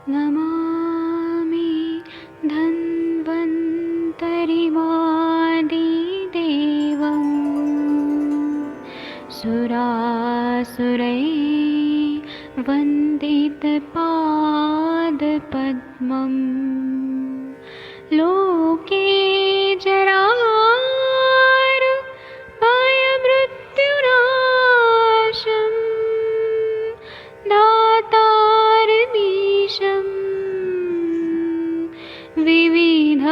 नमामि धन्वन्तरिमादिदेवं सुरासुरैर्वन्दितपादपद्मं लोके जरामृत्युनाशं दातारमीशं विविधौषधीनां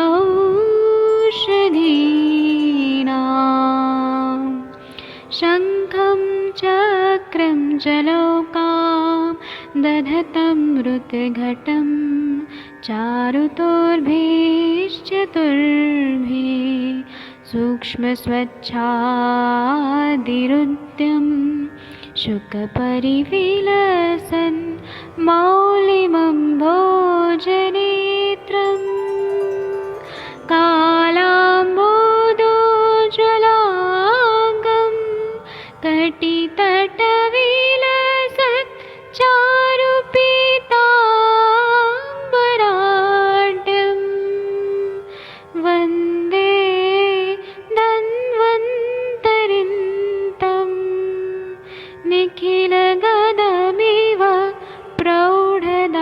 शङ्खं चक्रं जलौकां दधतं मृतघटं चारुतोर्भिश्चतुर्भिः सूक्ष्मस्वच्छादिरुद्यं शुकपरिविलसन् मौलिमं भोजनेत्रं कालाम्बोदोज्ज्वलाङ्गं कटितटविलसत् चारुपीताम्बराढ्यं वन्दे धन्वन्तरिन्तं निखिलगदमिव प्रौढदावाग्निनीलम्।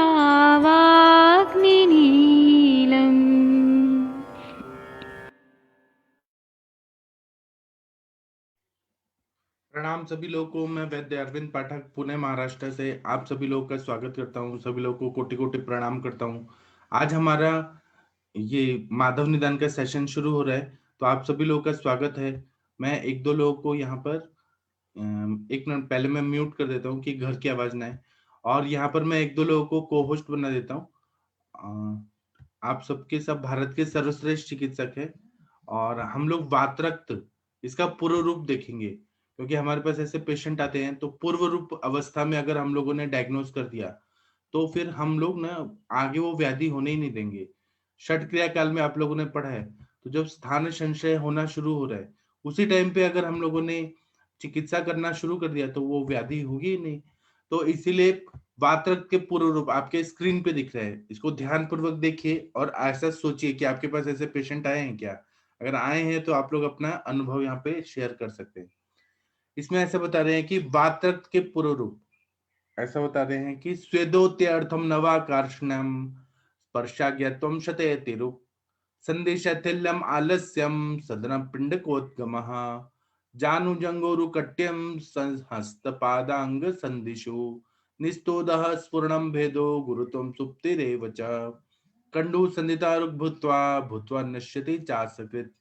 प्रणाम सभी लोगों को। मैं वैद्य अरविंद पाठक पुणे महाराष्ट्र से आप सभी लोगों का स्वागत करता हूं। सभी लोगों को कोटि कोटि प्रणाम करता हूं। आज हमारा ये माधव निदान का सेशन शुरू हो रहा है, तो आप सभी लोगों का स्वागत है। मैं एक दो लोगों को यहाँ पर एक मिनट पहले मैं म्यूट कर देता हूँ कि घर की आवाज ना आए, और यहाँ पर मैं एक दो लोगों को को होस्ट बना देता हूँ। आप सबके सब भारत के सर्वश्रेष्ठ चिकित्सक है, और हम लोग वात रक्त इसका पूर्व रूप देखेंगे, क्योंकि हमारे पास ऐसे पेशेंट आते हैं तो पूर्व रूप अवस्था में अगर हम लोगों ने डायग्नोज कर दिया तो फिर हम लोग ना आगे वो व्याधि होने ही नहीं देंगे। षट क्रिया काल में आप लोगों ने पढ़ा है, तो जब स्थान संशय होना शुरू हो रहा है उसी टाइम पे अगर हम लोगों ने चिकित्सा करना शुरू कर दिया तो वो व्याधि होगी ही नहीं। तो इसीलिए वात रक्त के पूर्व रूप आपके स्क्रीन पे दिख रहे हैं, इसको ध्यान पूर्वक देखिए और ऐसा सोचिए कि आपके पास ऐसे पेशेंट आए हैं क्या। अगर आए हैं तो आप लोग अपना अनुभव यहाँ पे शेयर कर सकते हैं। इसमें ऐसे बता रहे हैं कि वात रक्त के पूर्व रूप ऐसा बता रहे हैं कि स्वेदोत्यर्थम नवाकर्षणम स्पर्शाज्ञत्वम शतयतिरुप संदेशथिल्यम आलस्यम सदनम पिंडकोद्गमः जानुजंगोरुकट्यम हस्तपादांग संदिशु निस्तोदः स्फुरणं भेदो गुरुत्वं सुप्तिरेव च कंडु संदितारुक भूत्वा भूत्वा नश्यति चासकृत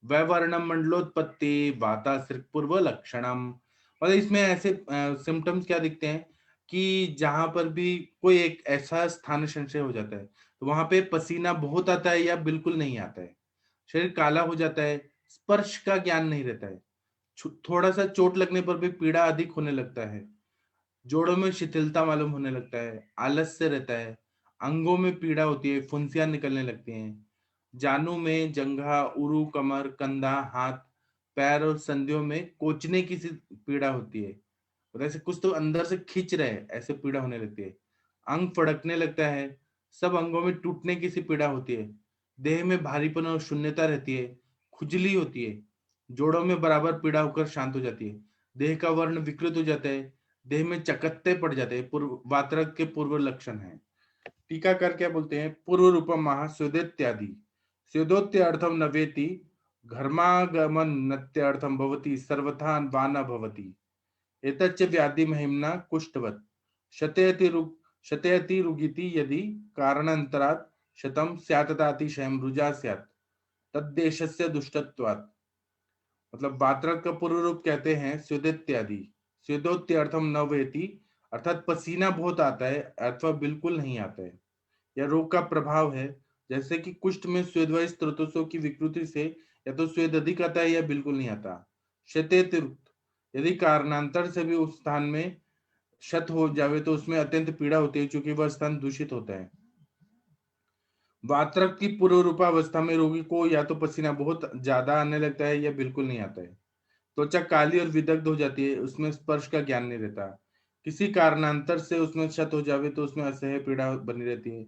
वैवर्णम मंडलोत्पत्ति वाताश्रिक पूर्व लक्षणम। मतलब इसमें ऐसे सिम्टम्स क्या दिखते हैं कि जहां पर भी कोई एक ऐसा स्थान संशय हो जाता है तो वहां पे पसीना बहुत आता है या बिल्कुल नहीं आता है, शरीर काला हो जाता है, स्पर्श का ज्ञान नहीं रहता है, थोड़ा सा चोट लगने पर भी पीड़ा अधिक होने लगता है, जोड़ों में शिथिलता मालूम होने लगता है, आलस्य रहता है, अंगों में पीड़ा होती है, फुंसियां निकलने लगती हैं, जानू में जंघा, उरु, कमर, कंधा, हाथ, पैर और संधियों में कोचने की सी पीड़ा होती है, और ऐसे कुछ तो अंदर से खींच रहे हैं ऐसे पीड़ा होने लगती है, अंग फड़कने लगता है, सब अंगों में टूटने की सी पीड़ा होती है, देह में भारीपन और शून्यता रहती है, खुजली होती है, जोड़ों में बराबर पीड़ा होकर शांत हो जाती है, देह का वर्ण विकृत हो जाता है, देह में चकत्ते पड़ जाते हैं, पूर्व वातरक के पूर्व लक्षण है। टीकाकार क्या बोलते हैं, पूर्व रूपम महा स्वेदेत्यादि स्वेदोत्यर्थम नवेति घर्मागमन नत्यर्थम भवति सर्वथा वाना भवति एतच्च व्याधि महिम्ना कुष्ठवत् शतयति शतयति रुगिति यदि कारणांतरात् शतम स्यात्तातिशयम रुजा स्यात् तद्देशस्य दुष्टत्वात्। मतलब वात्रक का पूर्व रूप कहते हैं स्वेदेत्यादि, स्वेदोत्यर्थम न वेति अर्थात पसीना बहुत आता है अथवा बिल्कुल नहीं आता है, या रोग का प्रभाव है, जैसे कि कुष्ठ में स्वेदवायु स्रोतों की विकृति से या तो स्वेद अधिक आता है या बिल्कुल नहीं आता। शतेतिरुक्त यदि कारणांतर से भी उस स्थान में शत हो जावे तो उसमें अत्यंत पीड़ा होती है, क्योंकि वह स्थान दूषित होता है। वात्रक की पूर्व रूपावस्था में रोगी को या तो पसीना बहुत ज्यादा आने लगता है या बिल्कुल नहीं आता है, त्वचा काली और विदग्ध हो जाती है, उसमें स्पर्श का ज्ञान नहीं रहता, किसी कारणांतर से उसमें क्षत हो जावे तो उसमें असह्य पीड़ा बनी रहती है।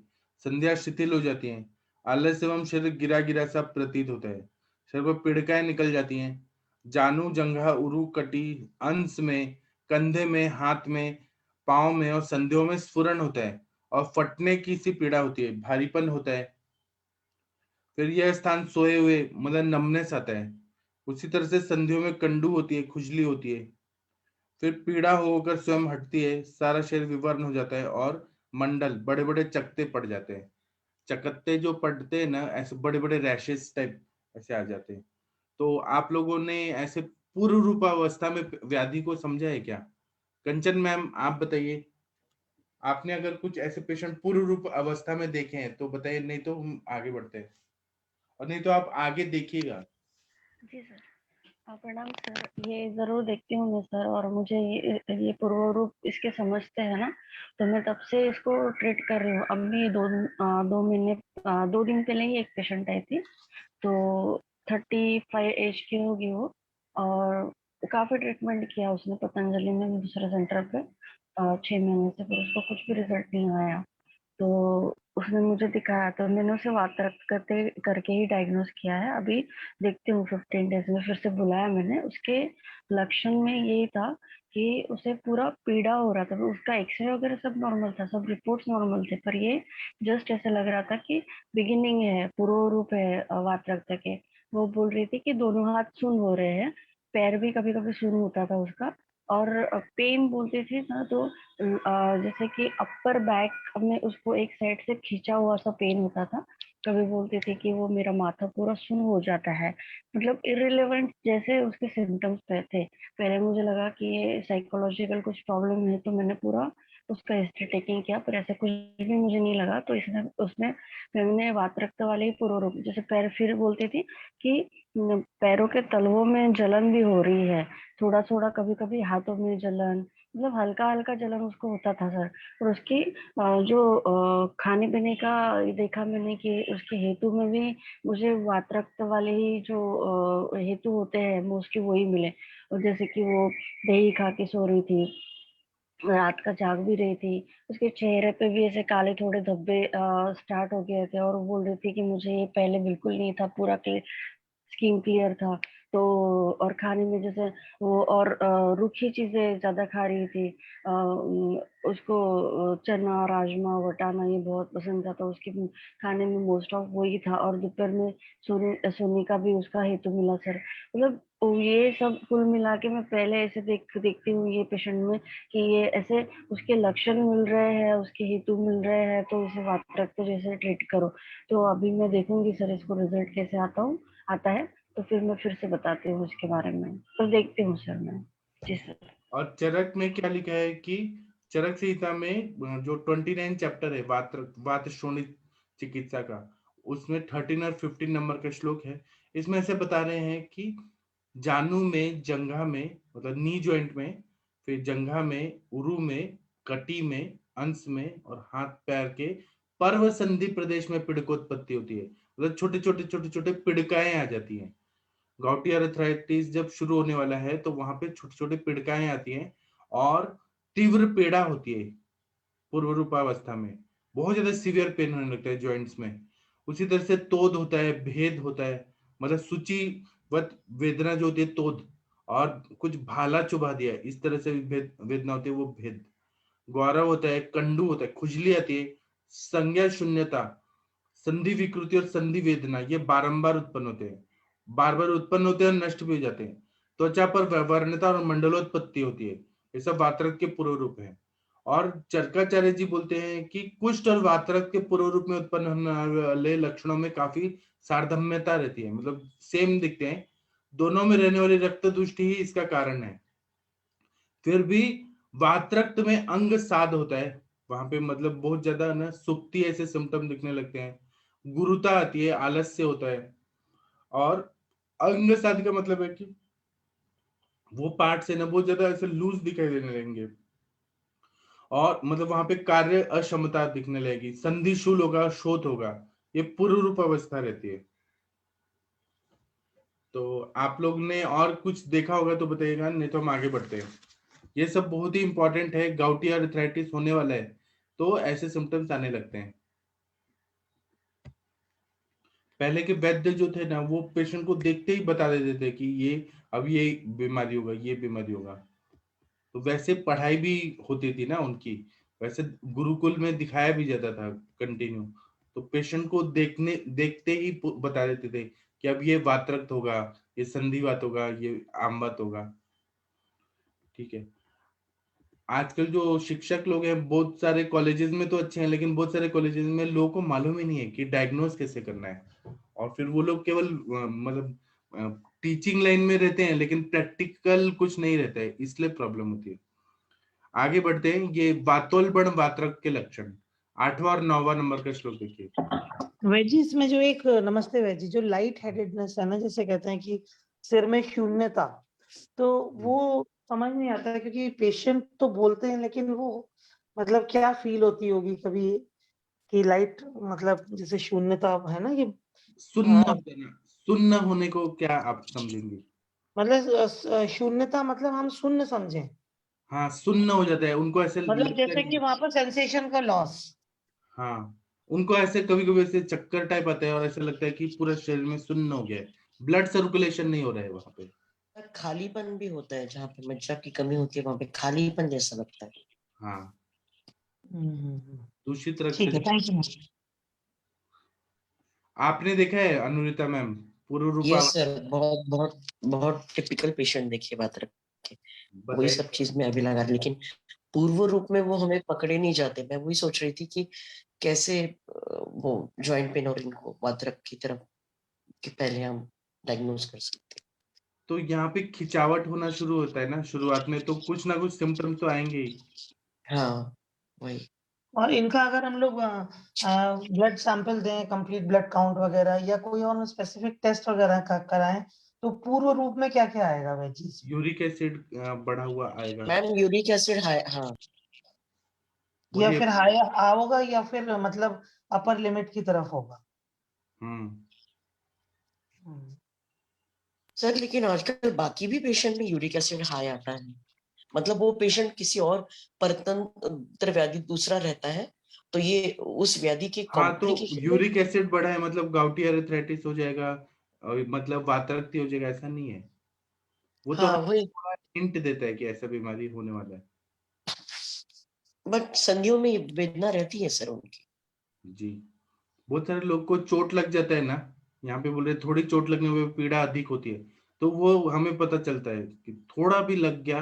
संध्या शिथिल हो जाती है। आलस्य एवं शरीर गिरा गिरा सा प्रतीत होता है। शरीर पर पीड़िकाएं निकल जाती हैं। जानू, जंघा, उरु, कटी, अंश में, कंधे में, हाथ में, पाँव में और संधियों में स्फुरण होता है और फटने की सी पीड़ा होती है। भारीपन होता है। फिर यह स्थान सोए हुए मतलब नमनेस आता है। उसी तरह से संधियों में कंडू होती है, खुजली होती है। फिर पीड़ा होकर स्वयं हटती है। सारा शरीर विवर्ण हो जाता है और मंडल बड़े बड़े चकत्ते पड़ जाते हैं। चकत्ते जो पड़ते हैं ना, ऐसे बड़े बड़े रैशेस टाइप ऐसे आ जाते हैं। तो आप लोगों ने ऐसे पूर्व रूप अवस्था में व्याधि को समझा है क्या? कंचन मैम, आप बताइए। आपने अगर कुछ ऐसे पेशेंट पूर्व रूप अवस्था में देखे हैं तो बताइए, नहीं तो हम आगे बढ़ते हैं। और नहीं तो आप आगे देखिएगा। जी सर। प्रणाम सर, ये ज़रूर देखती हूँ मैं सर, और मुझे ये पूर्व रूप इसके समझते हैं ना, तो मैं तब से इसको ट्रीट कर रही हूँ। अब भी 2 महीने 2 दिन पहले ही एक पेशेंट आई थी, तो 35 एज की होगी वो, और काफ़ी ट्रीटमेंट किया उसने पतंजलि में दूसरे सेंटर पे 6 महीने से, फिर उसको कुछ भी रिजल्ट नहीं आया। तो उसने मुझे दिखाया, तो मैंने उसे वात रक्त करते करके ही डायग्नोस किया है। अभी देखती हूँ 15 डेज में फिर से बुलाया मैंने। उसके लक्षण में यही था कि उसे पूरा पीड़ा हो रहा था। तो उसका एक्सरे वगैरह सब नॉर्मल था, सब रिपोर्ट्स नॉर्मल थे, पर ये जस्ट ऐसा लग रहा था कि बिगिनिंग है, पूर्व रूप है वात रक्त के। वो बोल रही थी कि दोनों हाथ सुन्न हो रहे हैं, पैर भी कभी कभी सुन्न होता था उसका, और पेन बोलती थी ना, तो जैसे कि अपर बैक में उसको एक साइड से खींचा हुआ सा पेन होता था। कभी बोलती थी कि वो मेरा माथा पूरा सुन्न हो जाता है। मतलब इररिलेवेंट जैसे उसके सिम्टम्स पे थे। पहले मुझे लगा कि ये साइकोलॉजिकल कुछ प्रॉब्लम है, तो मैंने पूरा उसका हिस्ट्री टेकिंग किया, पर ऐसा कुछ भी मुझे नहीं लगा। तो इसने उसमें मैंने वात रक्त वाले ही पूर्व रूप, जैसे पैर, फिर बोलती थी कि पैरों के तलवों में जलन भी हो रही है, थोड़ा थोड़ा, कभी कभी हाथों में जलन, मतलब हल्का हल्का जलन उसको होता था सर। और उसकी जो खाने पीने का देखा मैंने कि उसके हेतु में भी मुझे वात रक्त वाले ही जो हेतु होते हैं मोस्टली वही मिले। और जैसे कि वो दही खा के सो रही थी, रात का जाग भी रही थी, उसके चेहरे पे भी ऐसे काले थोड़े धब्बे स्टार्ट हो गए थे, और वो बोल रही थी कि मुझे ये पहले बिल्कुल नहीं था, पूरा स्किन क्लियर था। तो और खाने में जैसे वो और रूखी चीजें ज्यादा खा रही थी। उसको चना, राजमा, वटाना ये बहुत पसंद था, तो उसके खाने में मोस्ट ऑफ वही था। और दोपहर में सोने का भी उसका हेतु मिला सर। मतलब ये सब कुल मिला के मैं पहले ऐसे देखती हूँ ये पेशेंट में कि ये ऐसे उसके लक्षण मिल रहे हैं, उसके हेतु मिल रहे हैं, तो इसे वात रक्त जैसे ट्रीट करो। तो अभी मैं देखूंगी सर इसको रिजल्ट कैसे आता है, तो फिर मैं फिर से बताती हूँ इसके बारे में, तो देखती हूँ सर मैं। जी सर। और चरक में क्या लिखा है कि चरक संहिता में जो 29 चैप्टर है वात श्रोणी चिकित्सा का, उसमें 13 और 15 नंबर का श्लोक है। इसमें ऐसे बता रहे हैं कि जानू में, जंघा में मतलब नी जॉइंट में, फिर जंघा में, उरु में, कटी में, अंश में और हाथ पैर के पर्व संधि प्रदेश में पीड़कोत्पत्ति होती है। मतलब छोटे छोटे पीड़िकाएं आ जाती हैं। गॉटी अर्थराइटिस जब शुरू होने वाला है तो वहां पे छोटे छोटे पीड़िकाएं आती हैं और तीव्र पीड़ा होती है। पूर्व रूपावस्था में बहुत ज्यादा सीवियर पेन होने लगता है जॉइंट्स में। उसी तरह से तोद होता है, भेद होता है, मतलब सूचीवत वेदना जो होती है तोद, और कुछ भाला चुभा दिया इस तरह से भी वेदना होती है, वो भेद। गौरव होता है, कंडू होता है, खुजली आती है, संज्ञा शून्यता, संधि विकृति और संधि वेदना ये बारंबार उत्पन्न होते हैं, बार बार उत्पन्न होते हैं और नष्ट भी हो जाते हैं। त्वचा पर वर्णता और मंडलोत्पत्ति होती है। ये सब वातरक के पूर्व रूप है। और चरकाचार्य जी बोलते हैं कि कुष्ठ और वातरक के पूर्व रूप में उत्पन्न होने वाले लक्षणों में काफी सारधम्यता रहती है, मतलब सेम दिखते हैं। दोनों में रहने वाली रक्त दुष्टि ही इसका कारण है। फिर भी वातरक्त में अंग साध होता है, वहां पे मतलब बहुत ज्यादा ना सुक्ति ऐसे सिम्टम दिखने लगते हैं, गुरुता आती है, आलस्य होता है। और अंग साध का मतलब है कि वो पार्ट से ना बहुत ज्यादा ऐसे लूज दिखाई देने लगेंगे, और मतलब वहां पे कार्य अक्षमता दिखने लगेगी, संधिशूल होगा, शोथ होगा। ये पूर्व रूप अवस्था रहती है। तो आप लोग ने और कुछ देखा होगा तो बताइएगा, नहीं तो हम आगे बढ़ते हैं। ये सब बहुत ही इंपॉर्टेंट है। गाउटी आर्थराइटिस होने वाला है तो ऐसे सिम्टम्स आने लगते हैं। पहले के वैद्य जो थे ना, वो पेशेंट को देखते ही बता देते थे कि ये अब ये बीमारी होगा, ये बीमारी होगा। तो वैसे पढ़ाई भी होती थी ना उनकी, वैसे गुरुकुल में दिखाया भी जाता था कंटिन्यू। तो पेशेंट को देखते ही बता देते थे कि अब ये वातरक्त होगा, ये संधिवात होगा, ये आमवात होगा। ठीक है। आजकल जो शिक्षक लोग हैं, बहुत सारे कॉलेजेस में तो अच्छे हैं, लेकिन बहुत सारे कॉलेजेस में लोगों को मालूम ही नहीं है कि डायग्नोस कैसे करना है। और फिर वो लोग केवल मतलब टीचिंग लाइन में रहते हैं, लेकिन प्रैक्टिकल कुछ नहीं रहता है, इसलिए प्रॉब्लम होती है। आगे बढ़ते हैं। ये वातोलबण वात्रक के लक्षण, 8वां और 9वां नंबर का श्लोक देखिए। वेजिस में जो एक नमस्ते वेजी, जो लाइट हेडेडनेस है ना, जैसे कहते हैं कि सिर में शून्यता, तो वो समझ नहीं आता है, क्योंकि पेशेंट तो बोलते हैं, लेकिन वो मतलब क्या फील होती होगी कभी कि लाइट मतलब जैसे शून्यता है ना, ये सुन्न होता है ना, सुन्न होने को क्या आप समझेंगे? मतलब शून्यता मतलब हम शून्य समझें, हाँ, सुन्न हो जाता है उनको, ऐसे मतलब लगता जैसे है। कि वहां पर सेंसेशन का लॉस। हाँ, उनको ऐसे कभी कभी ऐसे चक्कर टाइप आता है और ऐसा लगता है कि पूरा शरीर में सुन्न हो गया है, ब्लड सर्कुलेशन नहीं हो रहा है वहां पे। खालीपन भी होता है, जहाँ पे मज्जा की कमी होती है वहां पे खालीपन जैसा लगता है। हाँ, हम्म, दूषित रक्त। ठीक है, थैंक यू। आपने देखा है अनुरिता मैम, पूर्व रूपा? यस सर, बहुत बहुत बहुत टिपिकल पेशेंट देखे बात रख के, वही सब बताइए। चीज में अभी लगा, लेकिन पूर्व रूप में वो हमें पकड़े नहीं जाते। मैं वही सोच रही थी कि कैसे वो जॉइंट पेन और इनको वातरक की तरफ कि पहले हम डायग्नोज कर सकते तो यहाँ पे खिंचावट होना शुरू होता है ना शुरुआत में, तो कुछ ना कुछ सिम्टम्स तो आएंगे ही। हैं। हाँ वही। और इनका अगर हम लोग ब्लड सैंपल दें, कंप्लीट ब्लड काउंट वगैरह, या कोई और स्पेसिफिक टेस्ट वगैरह कराएं, तो पूर्व रूप में क्या क्या आएगा वेजीज? यूरिक एसिड बढ़ा हुआ आएगा। मैम यूरिक एसिड हाई, हाँ। या बोलिए। फिर हायर होगा, या फिर मतलब अपर लिमिट की तरफ होगा? हम्म। सर लेकिन आजकल बाकी भी पेशेंट में यूरिक एसिड हाई आता है, मतलब वो पेशेंट किसी और परतंत्र व्याधि दूसरा रहता है, तो ये उस व्याधि के हाँ, तो कॉम्प्लिकेशन में। यूरिक एसिड बढ़ा है मतलब गाउटी एरिथ्राइटिस हो जाएगा, और मतलब वातरक्ति हो जाएगा, ऐसा नहीं है। वो तो हाँ हमें वही, थोड़ा हिंट देता है कि ऐसा बीमारी होने वाला है। बट संधियों में वेदना रहती है सर उनकी। जी, बहुत सारे लोग को चोट लग जाता है ना, यहाँ पे बोल रहे थोड़ी चोट लगने में पीड़ा अधिक होती है, तो वो हमें पता चलता है कि थोड़ा भी लग गया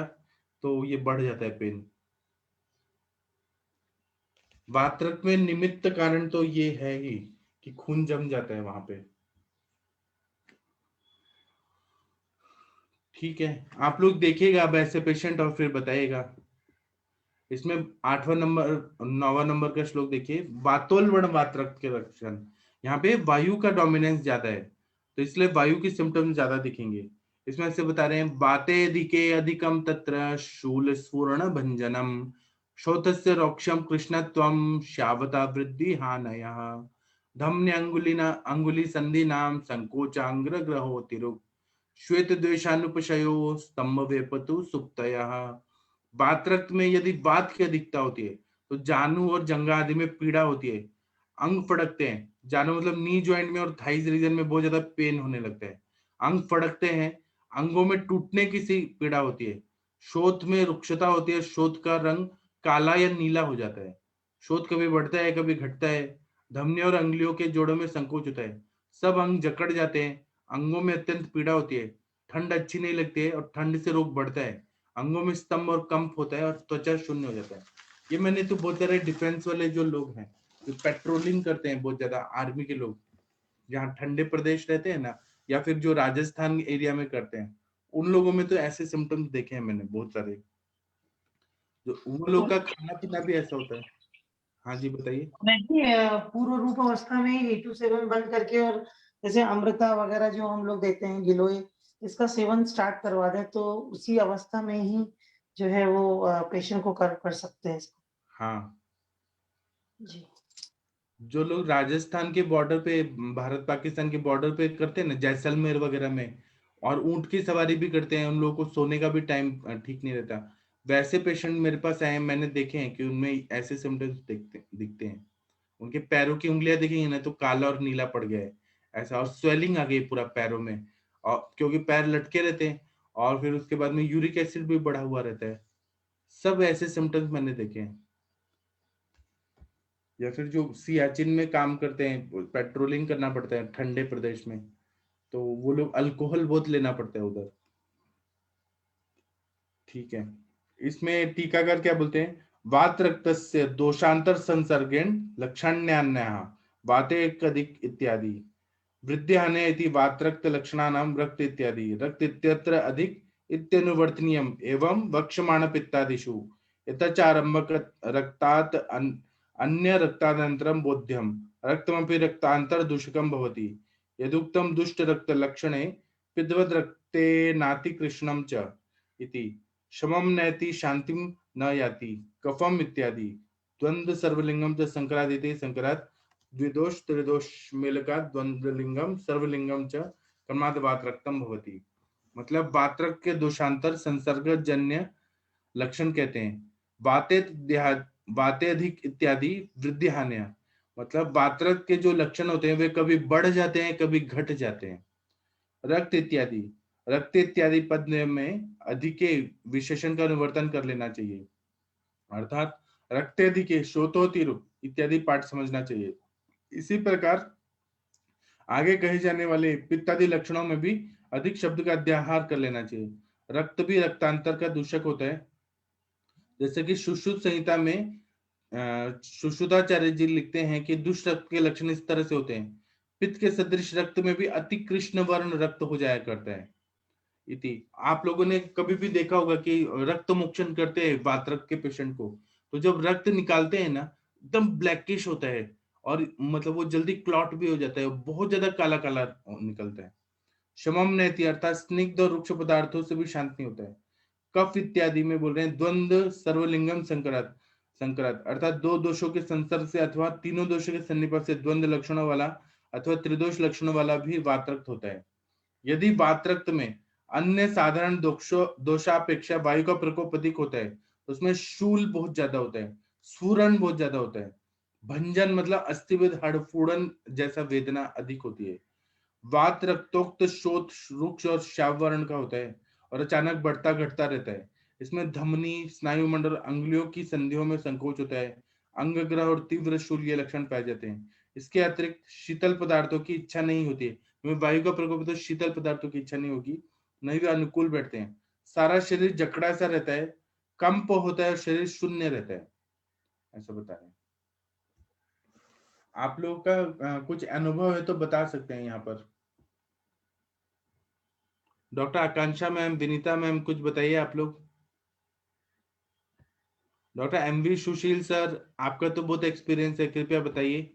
तो ये बढ़ जाता है पेन। वातरक में निमित्त कारण तो ये है ही कि खून जम जाता है वहां पे। ठीक है, आप लोग देखिएगा अब ऐसे पेशेंट और फिर बताइएगा। इसमें 8वां नंबर 9वां नंबर का श्लोक देखिए। वातोलवण वातरक के लक्षण, यहाँ पे वायु का डोमिनेंस ज्यादा है, तो इसलिए वायु की सिम्टम्स ज्यादा दिखेंगे। इसमें से बता रहे हैं, बाते अधिके अधिकम तत्र शूल स्फुरण भंजनम श्रोतस्य रोक्षम कृष्णत्वम श्यावता वृद्धि हानयः धम्य अंगुलिना अंगुली संधि नाम संकोचांग्र ग्रहो तिरुक श्वेत द्वेषानुपशयो स्तंभ वेपतु सुप्तयः। वातरक्त में यदि वात की अधिकता होती है तो जानू और जंगा आदि में पीड़ा होती है, अंग फड़कते हैं। जानू मतलब नी ज्वाइंट में और थाइज रीजन में बहुत ज्यादा पेन होने लगता है, अंग फड़कते हैं, अंगों में टूटने की सी पीड़ा होती है। शोथ में रुक्षता होती है, शोथ का रंग काला या नीला हो जाता है, शोथ कभी बढ़ता है कभी घटता है। धमनी और अंगुलियों के जोड़ों में संकोच होता है, सब अंग जकड़ जाते हैं, अंगों में अत्यंत पीड़ा होती है, ठंड अच्छी नहीं लगती है और ठंड से रोग बढ़ता है, अंगों में स्तंभ और कंप होता है और त्वचा शून्य हो जाता है। ये मैंने तो बहुत सारे डिफेंस वाले जो लोग हैं, जो पेट्रोलिंग करते हैं बहुत ज्यादा, आर्मी के लोग जहाँ ठंडे प्रदेश रहते हैं ना, या फिर जो राजस्थान एरिया में करते हैं, उन लोगों में तो ऐसे सिम्टम्स देखे हैं मैंने बहुत सारे, जो उन लोग का खाना पीना भी ऐसा होता है। हाँ जी, बताइए। नहीं, पूर्व रूप अवस्था में ही 8 to 7 बंद करके, और जैसे अमृता वगैरह जो हम लोग देते हैं, गिलोय, इसका सेवन स्टार्ट करवा दें, तो उसी अवस्था में ही जो है वो पेशेंट को कर सकते हैं इसको। हाँ, जी। जो लोग राजस्थान के बॉर्डर पे, भारत पाकिस्तान के बॉर्डर पे करते हैं ना, जैसलमेर वगैरह में, और ऊंट की सवारी भी करते हैं, उन लोगों को सोने का भी टाइम ठीक नहीं रहता। वैसे पेशेंट मेरे पास आए हैं, मैंने देखे हैं कि उनमें ऐसे सिम्टम्स दिखते हैं। उनके पैरों की उंगलियां देखेंगे ना तो काला और नीला पड़ गया है ऐसा, और स्वेलिंग आ गई पूरा पैरों में, और क्योंकि पैर लटके रहते हैं, और फिर उसके बाद में यूरिक एसिड भी बढ़ा हुआ रहता है। सब ऐसे सिम्टम्स मैंने देखे हैं। या फिर जो सियाचिन में काम करते हैं, पेट्रोलिंग करना पड़ता है ठंडे प्रदेश में, तो वो लोग अल्कोहल बहुत लेना पड़ता है उधर। ठीक है, इसमें टीकाकार क्या बोलते हैं, वात रक्तस्य दोषांतर संसर्गेण लक्षण्यान्यः वातेकदिक इत्यादि, वृद्धिहाने इति वात्रक्त लक्षणानां रक्त इत्यादि, रक्त इत्यत्र अधिक इत्यनुवर्तनीयम् एवं वक्ष्यमाण पित्तादिषु यतचारम्भक रक्तात् अन्य रक्तादनन्तरं बोध्यं रक्तमपि रक्तान्तर दूषकं भवति, यदुक्तं दुष्ट रक्त लक्षणे पित्तवद् रक्ते नाति कृष्णं च इति, शमं नैति शांतिं न याति कफम इत्यादि, द्वंद्व सर्वलिंगम च संकरादिते संकरात् द्विदोष त्रिदोष मेलका द्वंद्वलिंगम सर्वलिंगम च कर्माद वात्रक्तम भवति। मतलब वात्रक के दोषांतर संसर्गजन्य लक्षण कहते हैं। वाते अधिक इत्यादि वृद्धि हानि, मतलब वात्रक के जो लक्षण होते हैं वे कभी बढ़ जाते हैं कभी घट जाते हैं। रक्त इत्यादि, रक्त इत्यादि पद में अधिके विशेषण का अनुवर्तन कर लेना चाहिए, अर्थात रक्तेधिके श्रोतोतिरु इत्यादि पाठ समझना चाहिए। इसी प्रकार आगे कहे जाने वाले पित्तादि लक्षणों में भी अधिक शब्द का अध्याहार कर लेना चाहिए। रक्त भी रक्तांतर का दूषक होता है, जैसे कि सुश्रुत संहिता में सुश्रुताचार्य जी लिखते हैं कि दुष्ट रक्त के लक्षण इस तरह से होते हैं, पित्त के सदृश रक्त में भी अति कृष्ण वर्ण रक्त हो जाया करता है इति। आप लोगों ने कभी भी देखा होगा कि रक्त मोक्षण करते हैं वात्रक के पेशेंट को, तो जब रक्त निकालते हैं ना एकदम ब्लैकिश होता है, और मतलब वो जल्दी क्लॉट भी हो जाता है, बहुत ज्यादा काला काला निकलता है। शमम नैति अर्थात स्निग्ध और रुक्ष पदार्थों से भी शांति होता है। कफ इत्यादि में बोल रहे हैं द्वंद्व सर्वलिंगम संकरात, संकरात अर्थात दो दोषों के संसर्ग से अथवा तीनों दोषों के सन्निपात से द्वंद्व लक्षणों वाला अथवा त्रिदोष लक्षणों वाला भी वात्रक्त होता है। यदि वात्रक्त में अन्य साधारण दोषापेक्षा वायु का प्रकोप अधिक होता है, उसमें शूल बहुत ज्यादा होता है, स्फुरन बहुत ज्यादा होता है, भंजन मतलब अस्थिवेद हड़फूड़न जैसा वेदना अधिक होती है। वात रक्तोक्त शोथ रुक्ष और श्यावर्ण का होता है और अचानक बढ़ता घटता रहता है। इसमें धमनी स्नायु मंडल अंगुलियों की संधियों में संकोच होता है, अंगग्रह और तीव्र शूल ये लक्षण पाए जाते हैं। इसके अतिरिक्त शीतल पदार्थों की इच्छा नहीं होती है, वायु का प्रकोप तो शीतल पदार्थों की इच्छा नहीं होगी, नहीं वे अनुकूल बैठते हैं। सारा शरीर जकड़ा सा रहता है, कंप होता है और शरीर शून्य रहता है, ऐसा बता रहे हैं। आप लोगों का कुछ अनुभव है तो बता सकते हैं यहाँ पर। डॉक्टर आकांक्षा मैम, विनीता मैम, कुछ बताइए आप लोग। डॉक्टर एमवी सुशील सर, आपका तो बहुत एक्सपीरियंस है, कृपया बताइए।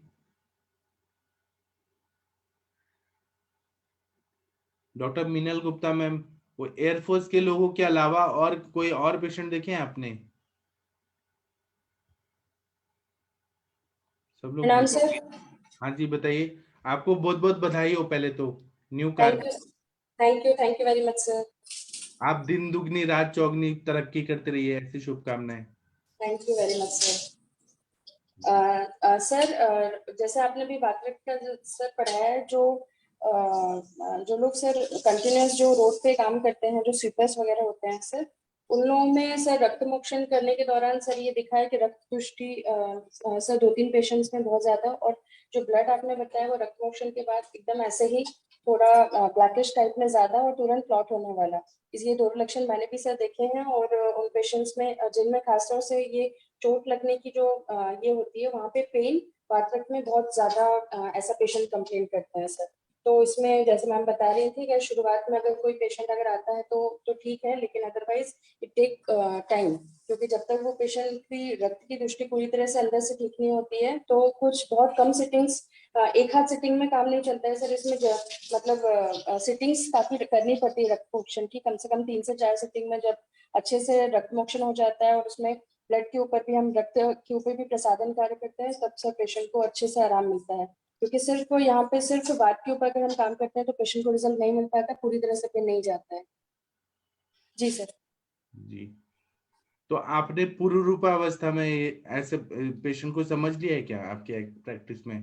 डॉक्टर मीनल गुप्ता मैम, वो एयरफोर्स के लोगों के अलावा और कोई और पेशेंट देखे हैं आपने? सब लोग प्रणाम सर। हाँ जी बताइए। आपको बहुत बहुत बधाई हो पहले तो new car. Thank you very much sir. आप दिन दुगनी रात चौगनी तरक्की करते रहिए, ऐसी शुभकामनाएं। Thank you very much sir. Sir जैसे आपने भी वात्रक का सर पढ़ाया है, जो लोग सर कंटिन्यूस जो रोड पे काम करते हैं, जो स्वीपर्स वगैरह होते हैं सर, उन लोगों में सर रक्त मोक्षण करने के दौरान सर ये दिखा है कि रक्त तुष्टि सर 2-3 पेशेंट्स में बहुत ज्यादा, और जो ब्लड आपने बताया वो रक्त मोक्षण के बाद एकदम ऐसे ही थोड़ा ब्लैकिश टाइप में ज्यादा और तुरंत क्लॉट होने वाला। इसलिए दोनों लक्षण मैंने भी सर देखे हैं, और उन पेशेंट्स में जिनमें खासतौर से ये चोट लगने की जो ये होती है, वहाँ पे पेन वात्रक में बहुत ज्यादा ऐसा पेशेंट कंप्लेन करता है सर। तो इसमें जैसे मैम बता रही थी कि शुरुआत में अगर कोई पेशेंट अगर आता है तो ठीक है, लेकिन अदरवाइज इट टेक टाइम, क्योंकि जब तक वो पेशेंट की रक्त की दृष्टि पूरी तरह से अंदर से ठीक नहीं होती है तो कुछ बहुत कम सिटिंग्स, एक हाथ सिटिंग में काम नहीं चलता है सर। इसमें मतलब सिटिंग्स काफी करनी पड़ती है रक्त मोक्षण की, कम से कम 3 से 4 सिटिंग में जब अच्छे से रक्त मोक्षण हो जाता है और उसमें ब्लड के ऊपर भी हम रक्त के ऊपर भी प्रसादन कार्य करते हैं, तब से पेशेंट को अच्छे से आराम मिलता है। क्योंकि सिर्फ यहाँ पे सिर्फ बात के ऊपर अगर हम काम करते हैं तो पेशेंट को रिजल्ट नहीं मिल पाता, पूरी तरह से पे नहीं जाता है। जी सर। जी तो आपने पूर्व रूपावस्था में ऐसे पेशेंट को समझ लिया है क्या आपके प्रैक्टिस में?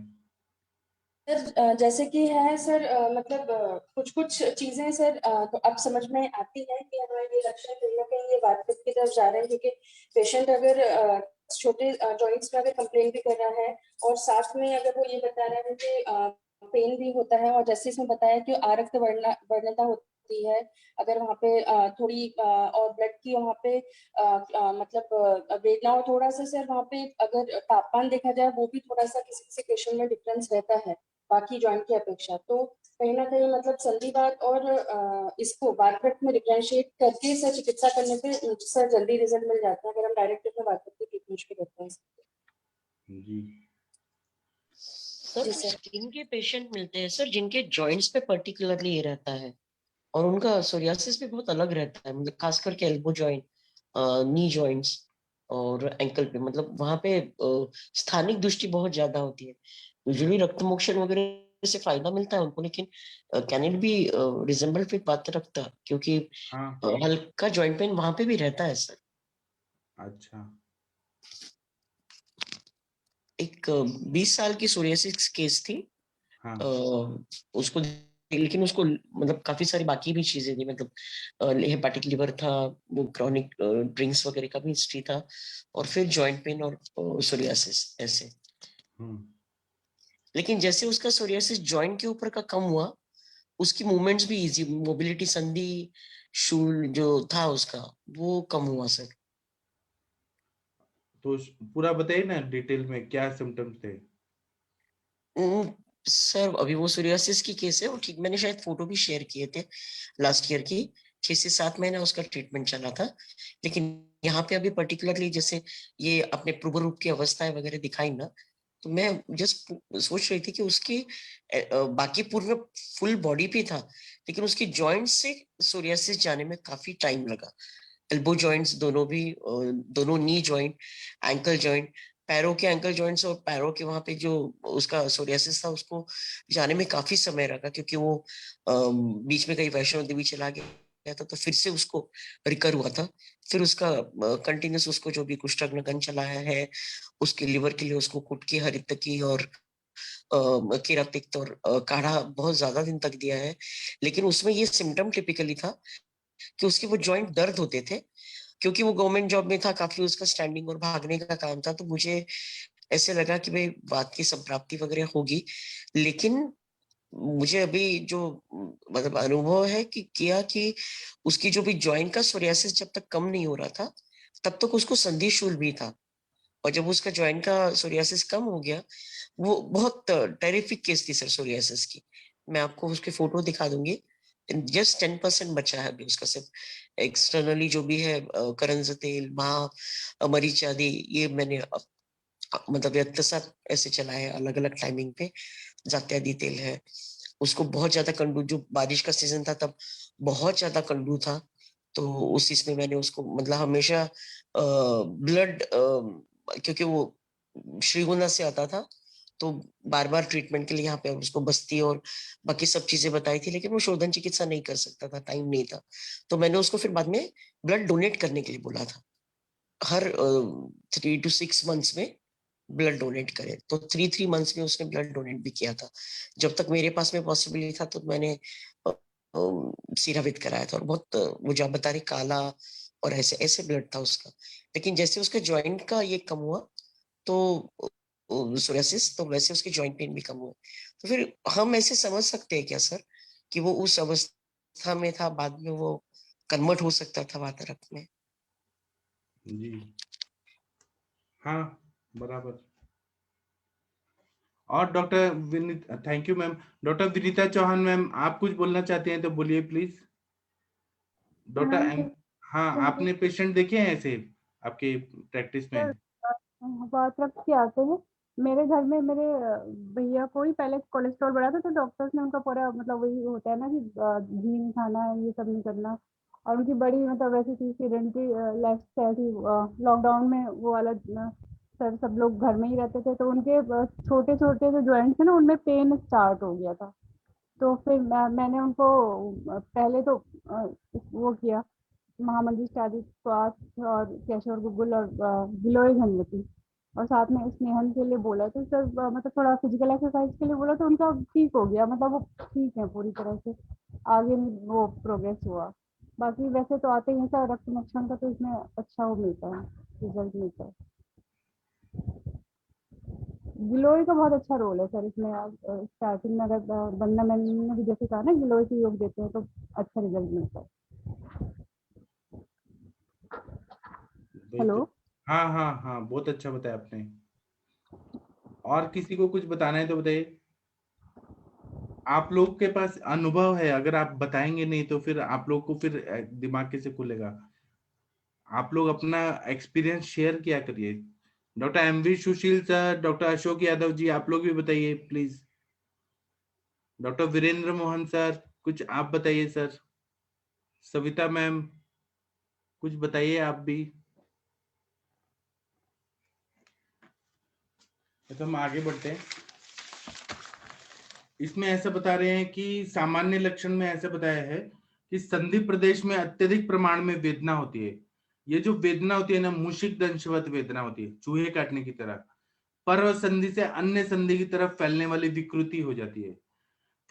सर जैसे कि है सर, मतलब कुछ कुछ चीजें सर तो अब समझ में आती है कि हमारे ये लक्षण कहीं ना कहीं ये वार्पिक की तरफ जा रहे हैं, क्योंकि पेशेंट अगर छोटे जॉइंट्स में अगर कंप्लेन भी कर रहा है और साथ में अगर वो ये बता रहा है कि पेन भी होता है, और जैसे इसमें बताया कि आरक्त वर्णता होती है, अगर वहाँ पे थोड़ी और ब्लड की वहाँ पे मतलब वेदना हो थोड़ा सा सर, वहाँ पे अगर तापमान देखा जाए वो भी थोड़ा सा किसी किसी पेशेंट में डिफरेंस रहता है बाकी जॉइंट की अपेक्षा। तो कहीं ना कहीं मतलब संधिवात और इसको वातपित्त में डिफरेंशिएट करके सर चिकित्सा करने पे सर जल्दी रिजल्ट मिल जाता है, अगर हम डायरेक्ट अपने वातपित्त की ट्रीटमेंट पे करते हैं। जी सर जी सर। स्किन के पेशेंट मिलते हैं सर जिनके जॉइंट्स पे पर्टिकुलरली ये रहता है, और उनका सोरियासिस भी बहुत अलग रहता है, मतलब खास करके एल्बो जॉइंट, नी जॉइंट्स और एंकल पे, मतलब वहां पे स्थानिक दृष्टि बहुत ज्यादा होती है। यूजुअली रक्त मोक्षण वगैरह से फायदा मिलता है उनको, लेकिन can it be resemble with बात रखता, क्योंकि हाँ हल्का जॉइंट पेन वहां पे भी रहता है सर। अच्छा एक 20 साल की सोरियासिस केस थी, हाँ उसको, लेकिन उसको मतलब काफी सारी बाकी भी चीजें थी, मतलब हेपाटिक लिवर था, वो क्रॉनिक ड्रिंक्स वगैरह का भी हिस्ट्री था, और फिर जॉइंट पेन और सोरियासिस ऐसे। हम्म लेकिन जैसे उसका सोरियासिस जॉइंट के ऊपर का कम हुआ, उसकी मूवमेंट्स भी इजी, मोबिलिटी संधि शूल जो था उसका वो कम हुआ सर। तो पूरा बताइए ना डिटेल में क्या सिम्टम्स थे? उम, सर अभी वो सोरियासिस की केस है, वो ठीक, मैंने शायद फोटो भी शेयर किए थे लास्ट ईयर की, 6 से 7 महीना उसका ट्रीटमेंट चला था। लेकिन यहाँ पे अभी पर्टिकुलरली जैसे ये अपने पूर्व रूप की अवस्थाएं वगैरह दिखाई ना, तो मैं जस्ट सोच रही थी कि उसकी बाकी पूरे फुल बॉडी पे था, लेकिन उसकी जॉइंट से सोरियासिस जाने में काफी टाइम लगा। एल्बो जॉइंट्स दोनों भी, दोनों नी जॉइंट, एंकल जॉइंट, पैरों के एंकल जॉइंट्स और पैरों के वहां पे जो उसका सोरियासिस था उसको जाने में काफी समय लगा, क्योंकि वो बीच में कहीं वैष्णो देवी चला गया था, तो फिर से उसको रिकर हुआ था। फिर उसका कंटिन्यूस उसको जो भी कुष्ठग्न चलाया है, उसके लिवर के लिए उसको कुटकी हरितकी और कीड़ा तिक्त और काढ़ा बहुत ज्यादा दिन तक दिया है। लेकिन उसमें ये सिम्टम टिपिकली था कि उसके वो जॉइंट दर्द होते थे, क्योंकि वो गवर्नमेंट जॉब में था, काफी उसका स्टैंडिंग और भागने का काम था, तो मुझे ऐसे लगा कि भाई बात की संप्राप्ति वगैरह होगी। लेकिन मुझे अभी जो मतलब अनुभव है कि किया कि उसकी जो भी जॉइंट का सोरियासिस जब तक कम नहीं हो रहा था, तब तक उसको संधि शूल भी था, और जब उसका जॉइंट का सोरियासिस कम हो गया, वो बहुत टेरिफिक केस थी सर सोरियासिस की। मैं आपको उसके फोटो दिखा दूंगी। जस्ट 10% बचा है अभी उसका, सिर्फ एक्सटर्नली जो भी है करंज तेल, मरीच आदि, ये मैंने मतलब यत्तसात ऐसे चला है अलग अलग टाइमिंग पे। जात्यादि तेल है, उसको बहुत ज्यादा कंडू, जो बारिश का सीजन था तब बहुत ज्यादा कंडू था, तो उस चीज में मैंने उसको मतलब हमेशा ब्लड, क्योंकि वो श्रीगोंदा से आता था, तो बार बार ट्रीटमेंट के लिए यहाँ पे उसको बस्ती और बाकी सब चीजें बताई थी, लेकिन वो शोधन चिकित्सा नहीं कर सकता था, टाइम नहीं था, तो मैंने उसको फिर बाद में ब्लड डोनेट करने के लिए बोला था। हर 3 to 6 मंथ्स में ब्लड डोनेट करे, तो 3 3 मंथ्स में उसने ब्लड डोनेट भी किया था। जब तक मेरे पास में पॉसिबिलिटी था तो मैंने सीरावित कराया था, और बहुत वो जो आप बता रहे काला और ऐसे ऐसे ब्लड था उसका। लेकिन जैसे उसका जॉइंट का ये कम हुआ, तो सोरियासिस, तो वैसे उसके जॉइंट पेन भी कम हुए। तो फिर हम ऐसे समझ सकते हैं क्या सर कि वो उस अवस्था में था, बाद में वो कन्वर्ट हो सकता था वातरक्त में? जी हाँ बराबर। और doctor Vineet, thank you ma'am. Doctor Vinita Chauhan ma'am, आप कुछ बोलना चाहते हैं तो बोलिए प्लीज। डॉक्टर मैम एम, हाँ आपने पेशेंट देखे हैं ऐसे आपके प्रैक्टिस में? सर बात रख के आते हैं मेरे घर में, मेरे भैया को ही पहले कोलेस्ट्रॉल बढ़ा था, तो डॉक्टर्स ने उनका पूरा मतलब वही होता है ना कि घी नहीं खाना है, ये सब नहीं करना। और उनकी बड़ी मतलब वैसी थी सीडेंटरी लाइफस्टाइल थी, लॉकडाउन में वो वाला सर सब लोग घर में ही रहते थे, तो उनके छोटे छोटे जो जॉइंट्स है ना उनमें पेन स्टार्ट हो गया था। तो फिर मैंने उनको पहले तो वो किया महामंदिर स्टार्ट स्वास्थ्य और केशव गुगुल और गिलोय घनवती, और साथ में स्नेहन के लिए बोला, तो सर मतलब थोड़ा फिजिकल एक्सरसाइज के लिए बोला, तो उनका ठीक हो गया, मतलब वो ठीक है पूरी तरह से, आगे नहीं वो प्रोग्रेस हुआ। बाकी वैसे तो आते ही हैं सर रक्त मोक्षण का, तो इसमें अच्छा वो मिलता है, रिजल्ट मिलता है। गिलोय का बहुत अच्छा रोल है सर इसमें। आप स्टार्टिंग में अगर वंदना मैम ने भी जैसे कहा ना, गिलोय के योग देते हैं तो अच्छा रिजल्ट मिलता है। वही हेलो। तो। हाँ हाँ हाँ, बहुत अच्छा बताया आपने। और किसी को कुछ बताना है तो बताइए। आप लोग के पास अनुभव है, अगर आप बताएंगे नहीं तो फिर आप लोग को फिर दिमाग कैसे खुलेगा। आप लोग अपना एक्सपीरियंस शेयर किया करिए। Doctor MV Sushil sir, doctor Ashok Yadav ji, आप लोग भी बताइए please. Doctor Virendra Mohan sir, कुछ आप बताइए सर। सविता मैम, कुछ बताइए आप भी। तो हम आगे बढ़ते हैं। इसमें ऐसा बता रहे हैं कि सामान्य लक्षण में ऐसा बताया है कि संधि प्रदेश में अत्यधिक प्रमाण में वेदना होती है। ये जो वेदना होती है ना, मूषिक दंशवत वेदना होती है, चूहे काटने की तरह। पर्व संधि से अन्य संधि की तरफ फैलने वाली विकृति हो जाती है।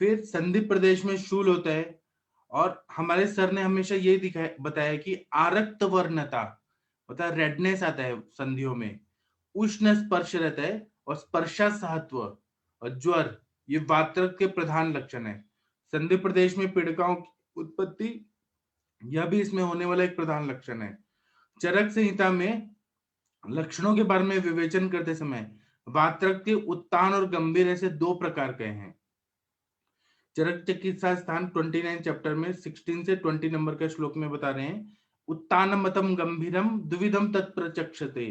फिर संधि प्रदेश में शूल होता है। और हमारे सर ने हमेशा ये दिखाया बताया कि आरक्त वर्णता, मतलब रेडनेस आता है संधियों में। उष्ण स्पर्श रहता है और स्पर्शा सहत्व और ज्वर, ये वातरक के प्रधान लक्षण है। संधि प्रदेश में पीड़िकाओं की उत्पत्ति, यह भी इसमें होने वाला एक प्रधान लक्षण है। चरक संहिता में लक्षणों के बारे में विवेचन करते समय वातरक के उत्तान और गंभीर ऐसे दो प्रकार के हैं। चरक चिकित्सा स्थान 29 चैप्टर में 16 से 20 नंबर के श्लोक में बता रहे हैं, उत्तानमतम गंभीरम द्विविधम तत्प्रचक्षते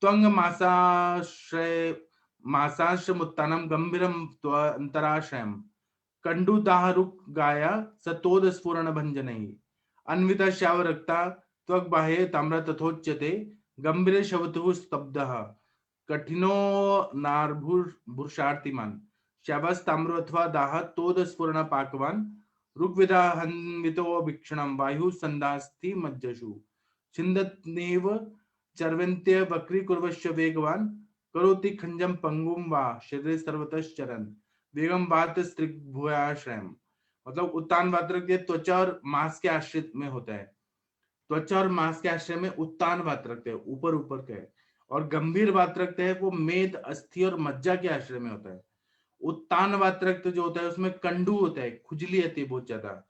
त्वंग मासाश्रय मासाश्रमुत्तानम गंभीरम अंतराश्रयम कंडुदाहरुक गाया सतोद स्फुरण भंजनैः अन्विता श्याव रक्ता त्वग बाह्ये ताम्र तथोच्यते गंभीर शवतु स्तब्धः कठिनो नार्भुषार्तिमान श्यावस ताम्रो अथवा दाह तोद स्फुरण पाकवान ऋग्वेदा हन्वितो वीक्षणम वायु संदास्ति मज्जसु छिन्दन्नेव चर्वन्त्य वक्री कुर्वश्च वेगवान करोति खंजम पंगुम वा शरीरे सर्वतश्चरन् वेगम वात स्त्रिभुयाश्रयम। मतलब उत्तान वात्रक के त्वचा और मांस के आश्रित में होता है। त्वचा और मांस के आश्रय में उत्तान वात्रक है, ऊपर ऊपर का है। और गंभीर वात्रक है वो मेद, अस्थि और मज्जा के आश्रय में होता है। उत्तान वात्रक जो होता है उसमें कंडू होता है, खुजली आती है बहुत ज्यादा,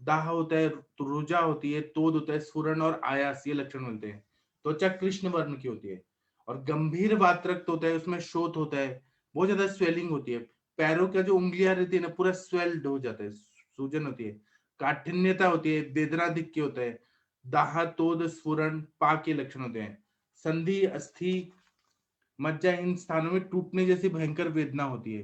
दाह होता है, रुजा होती है, तोद होता है, स्फुरण और आयास, ये लक्षण मिलते हैं। त्वचा कृष्ण वर्ण की होती है। और गंभीर वात्रक होता है उसमें शोथ होता है, बहुत ज्यादा स्वेलिंग होती है, पैरों का जो उंगलियां रहती है ना पूरा स्वेल्ड हो जाता है, सूजन होती है, काठिन्यता होती है, वेदनाधिक्य होता है, दाह, तोद, स्फुरण, पा के लक्षण होते हैं। संधि, अस्थि, मज्जा, इन स्थानों में टूटने जैसी भयंकर वेदना होती है।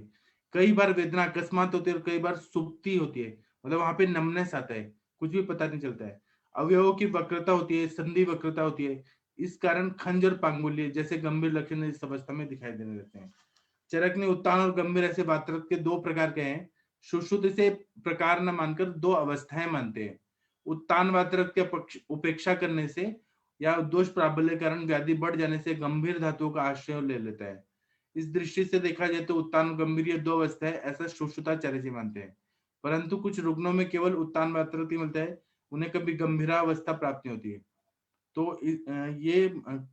कई बार वेदना अकस्मात होती है और कई बार सुप्ति होती है, मतलब वहां पे नमनेस आता है, कुछ भी पता नहीं चलता है। अवयवों की वक्रता होती है, संधि वक्रता होती है, इस कारण खंज और पांगुल्य जैसे गंभीर लक्षण इस अवस्था में दिखाई देने लगते हैं। चरक ने उत्तान और गंभीर ऐसे वात्रक के दो प्रकार के हैं। सुश्रुत से प्रकार न मानकर दो अवस्थाएं मानते हैं। उत्तान वात्रक के उपेक्षा करने से या दोष प्राबल्य कारण व्याधि बढ़ जाने से गंभीर धातुओं का आश्रय ले लेता है। इस दृष्टि से देखा जाए तो उत्तान गंभीर ये दो अवस्था है, ऐसा सुश्रुताचार्य जी मानते हैं। परंतु कुछ रुग्णों में केवल उत्तान वात्रक ही मिलता है, उन्हें कभी गंभीरावस्था प्राप्त नहीं होती है। तो ये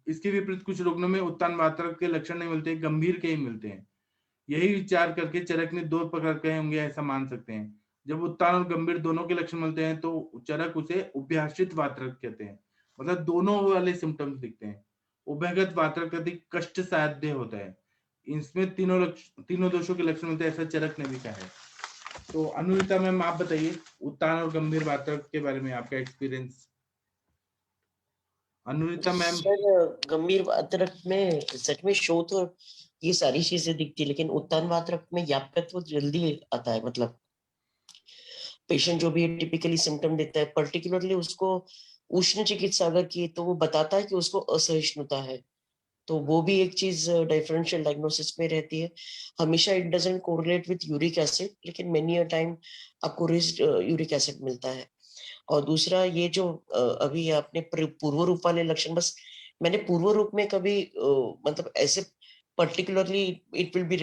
इसके विपरीत कुछ रुग्णों में उत्तान वात्रक के लक्षण नहीं मिलते, गंभीर के ही मिलते हैं। यही विचार करके चरक ने दो प्रकार के होंगे ऐसा मान सकते हैं। जब उत्तान और गंभीर दोनों के लक्षण मिलते हैं तो चरक उसे उभयाश्रित वात्रक कहते हैं, मतलब दोनों वाले सिम्टम्स दिखते हैं। उभयगत वात्रक अधिक कष्ट साध्य होता है, इसमें तीनों दोषों के लक्षण मिलते हैं, ऐसा चरक ने भी कहा है। तो अनुरिता मैम आप बताइए उत्तान और गंभीर वात्रक के बारे में आपका एक्सपीरियंस। अनुरिता मैम। सर गंभीर वात्रक में सच में शोथ और ये सारी चीजें दिखती है, लेकिन उत्तान वात्रक में यापकत्व जल्दी आता है। मतलब पेशेंट जो भी टिपिकली सिम्टम देता है, पर्टिकुलरली उसको उष्ण चिकित्सा अगर की तो वो बताता है कि उसको असहिष्णुता है, तो वो भी एक चीज डिफरेंशियल डायग्नोसिस में रहती है। हमेशा it doesn't correlate with uric acid, लेकिन मेनी अ टाइम आपको रिस्क यूरिक एसिड मिलता है। और दूसरा ये जो अभी आपने पूर्व रूप वाले लक्षण, बस मैंने पूर्व रूप में कभी मतलब ऐसे particularly it will be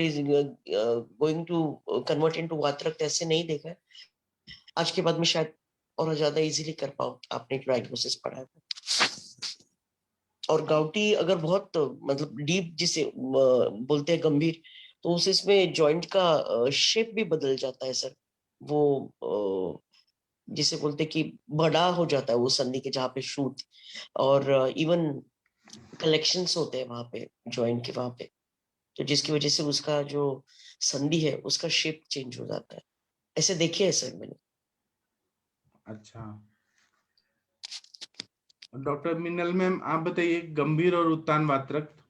going to convert into वातरक्त ऐसे नहीं देखा है। आज के बाद में शायद और ज्यादा इजीली कर पाओ, आपने डायग्नोसिस पढ़ा है। और गाउटी अगर बहुत मतलब डीप जिसे बोलते हैं गंभीर, तो उस इसमें जॉइंट का शेप भी बदल जाता है सर। वो जिसे बोलते हैं कि बड़ा हो जाता है वो संधि के जहाँ पे शूट, और इवन कलेक्शंस होते हैं वहां पे जॉइंट के वहां पे, तो जिसकी वजह से उसका जो संधि है उसका शेप चेंज हो जाता है। ऐसे देखे है सर मैंने। अच्छा डॉक्टर मिनल मैम, आप बताइए गंभीर और उत्तान वातरक्त,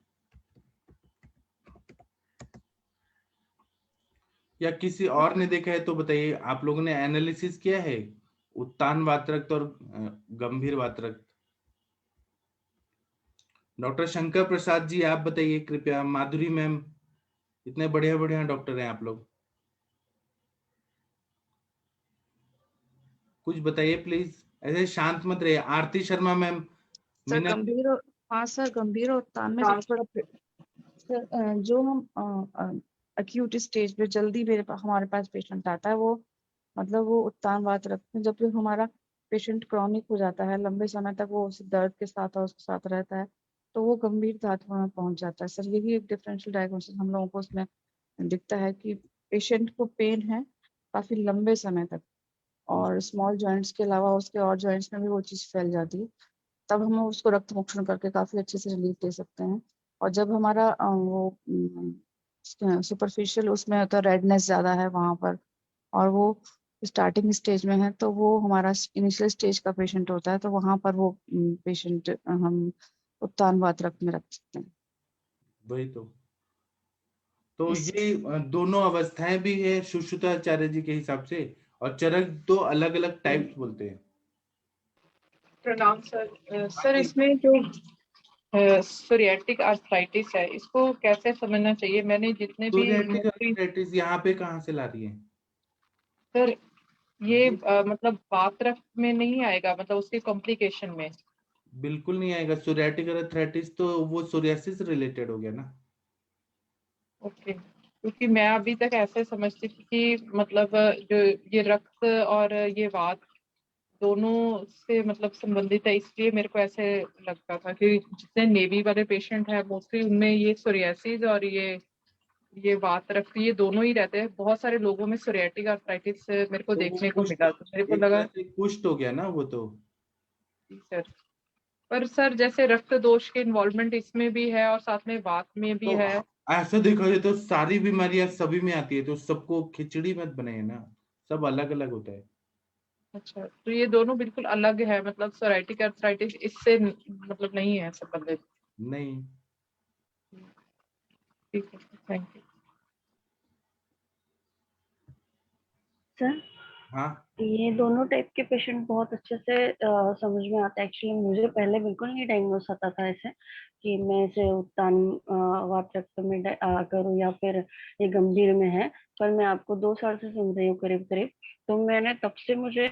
या किसी और ने देखा है तो बताइए। आप लोगों ने एनालिसिस किया है उत्तान वातरक्त और गंभीर वातरक्त? डॉक्टर शंकर प्रसाद जी आप बताइए कृपया। माधुरी मैम, इतने बढ़िया बढ़िया डॉक्टर हैं आप लोग, कुछ बताइए प्लीज, ऐसे शांत मत रहिए। आरती शर्मा मैम, सर मीना। गंभीर और हाँ सर, गंभीर और उत्तान में सबसे बड़ा सर जो हम अक्यूट स्टेज पे जल्दी हमारे पास पेशेंट आता है, वो मतलब वो उत्तान वात रक्त में, जब हमारा पेशेंट क्रॉनिक हो जाता है, लंबे समय तक वो उस दर्द के साथ और उसके साथ रहता है, तो वो गंभीर धातुओं में पहुंच जाता है सर। यही एक डिफरेंशियल डायग्नोसिस हम लोगों को उसमें दिखता है कि पेशेंट को पेन है काफी लंबे समय तक, और स्मॉल जॉइंट्स के अलावा उसके और जॉइंट्स में भी वो चीज फैल जाती है। तब हम उसको रक्त मोक्षण करके काफी अच्छे से रिलीफ दे सकते हैं। और जब हमारा वो सुपरफिशियल उसमें होता है, रेडनेस ज्यादा है वहां पर, और वो स्टार्टिंग स्टेज में है, तो वो हमारा इनिशियल स्टेज का पेशेंट होता है, तो वहां पर वो पेशेंट हम उत्तान वात रक्त में रख सकते हैं। वही तो इस ये दोनों अवस्थाएं भी है सुश्रुताचार्य जी के हिसाब से, और चरक दो अलग अलग टाइप्स बोलते हैं। प्रणाम सर। सर इसमें जो सोरियाटिक आर्थराइटिस है, इसको कैसे समझना चाहिए? मैंने जितने भी सोरियाटिक मोस्टली आर्थराइटिस यहाँ पे कहाँ से ला रही है? सर ये मतलब वात रक्त में नहीं आएगा, मतलब उसके कॉम्प्लिकेशन में? बिल्कुल नहीं आएगा। सोरियाटिक आर्थराइटिस तो वो सोरियासिस रिलेटेड हो गया ना। ओके, क्योंकि मैं अभी तक ऐसे समझती थी कि मतलब जो ये रक्त और ये वात दोनों से मतलब संबंधित है, इसलिए मेरे को ऐसे लगता था कि जितने नेवी वाले पेशेंट हैं मोस्टली उनमें ये सोरियासिस और ये वात रक्त ये दोनों ही रहते हैं। बहुत सारे लोगों में सोरियाटिक आर्थराइटिस मेरे को तो वो देखने को कुष्ठ, मिला, तो मेरे को एक लगा तरह से कुष्ठ हो गया ना वो तो। सर। पर सर जैसे रक्त दोष के इन्वॉल्वमेंट इसमें भी है और साथ में वात में भी तो है। ऐसा देखा जाए तो सारी बीमारियां सभी में आती है, तो सबको खिचड़ी मत बनाए ना, सब अलग अलग होता है। अच्छा, तो ये दोनों बिल्कुल अलग है, मतलब सोराइटिक आर्थराइटिस इससे मतलब नहीं है संबंधित? नहीं। ठीक है, थैंक यू सर हाँ ये दोनों टाइप के पेशेंट बहुत अच्छे से समझ में आता है। एक्चुअली मुझे पहले बिल्कुल नहीं डायग्नोस आता था ऐसे कि मैं इसे उत्तान वात रक्त में करूँ या फिर ये गंभीर में है। पर मैं आपको 2 साल से सुन रही हूँ करीब करीब, तो मैंने तब से मुझे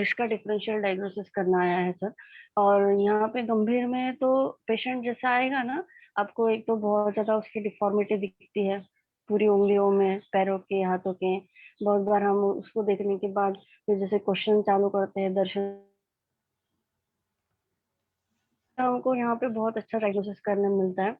इसका डिफरेंशियल डायग्नोसिस करना आया है सर। और यहाँ पे गंभीर में है तो पेशेंट जैसा आएगा ना, आपको एक तो बहुत ज्यादा उसकी डिफॉर्मिटी दिखती है पूरी उंगलियों में, पैरों के, हाथों के। बहुत बार हम उसको देखने के बाद फिर जैसे क्वेश्चन चालू करते हैं दर्शन, हमको यहाँ पे बहुत अच्छा डायग्नोसिस करने मिलता है।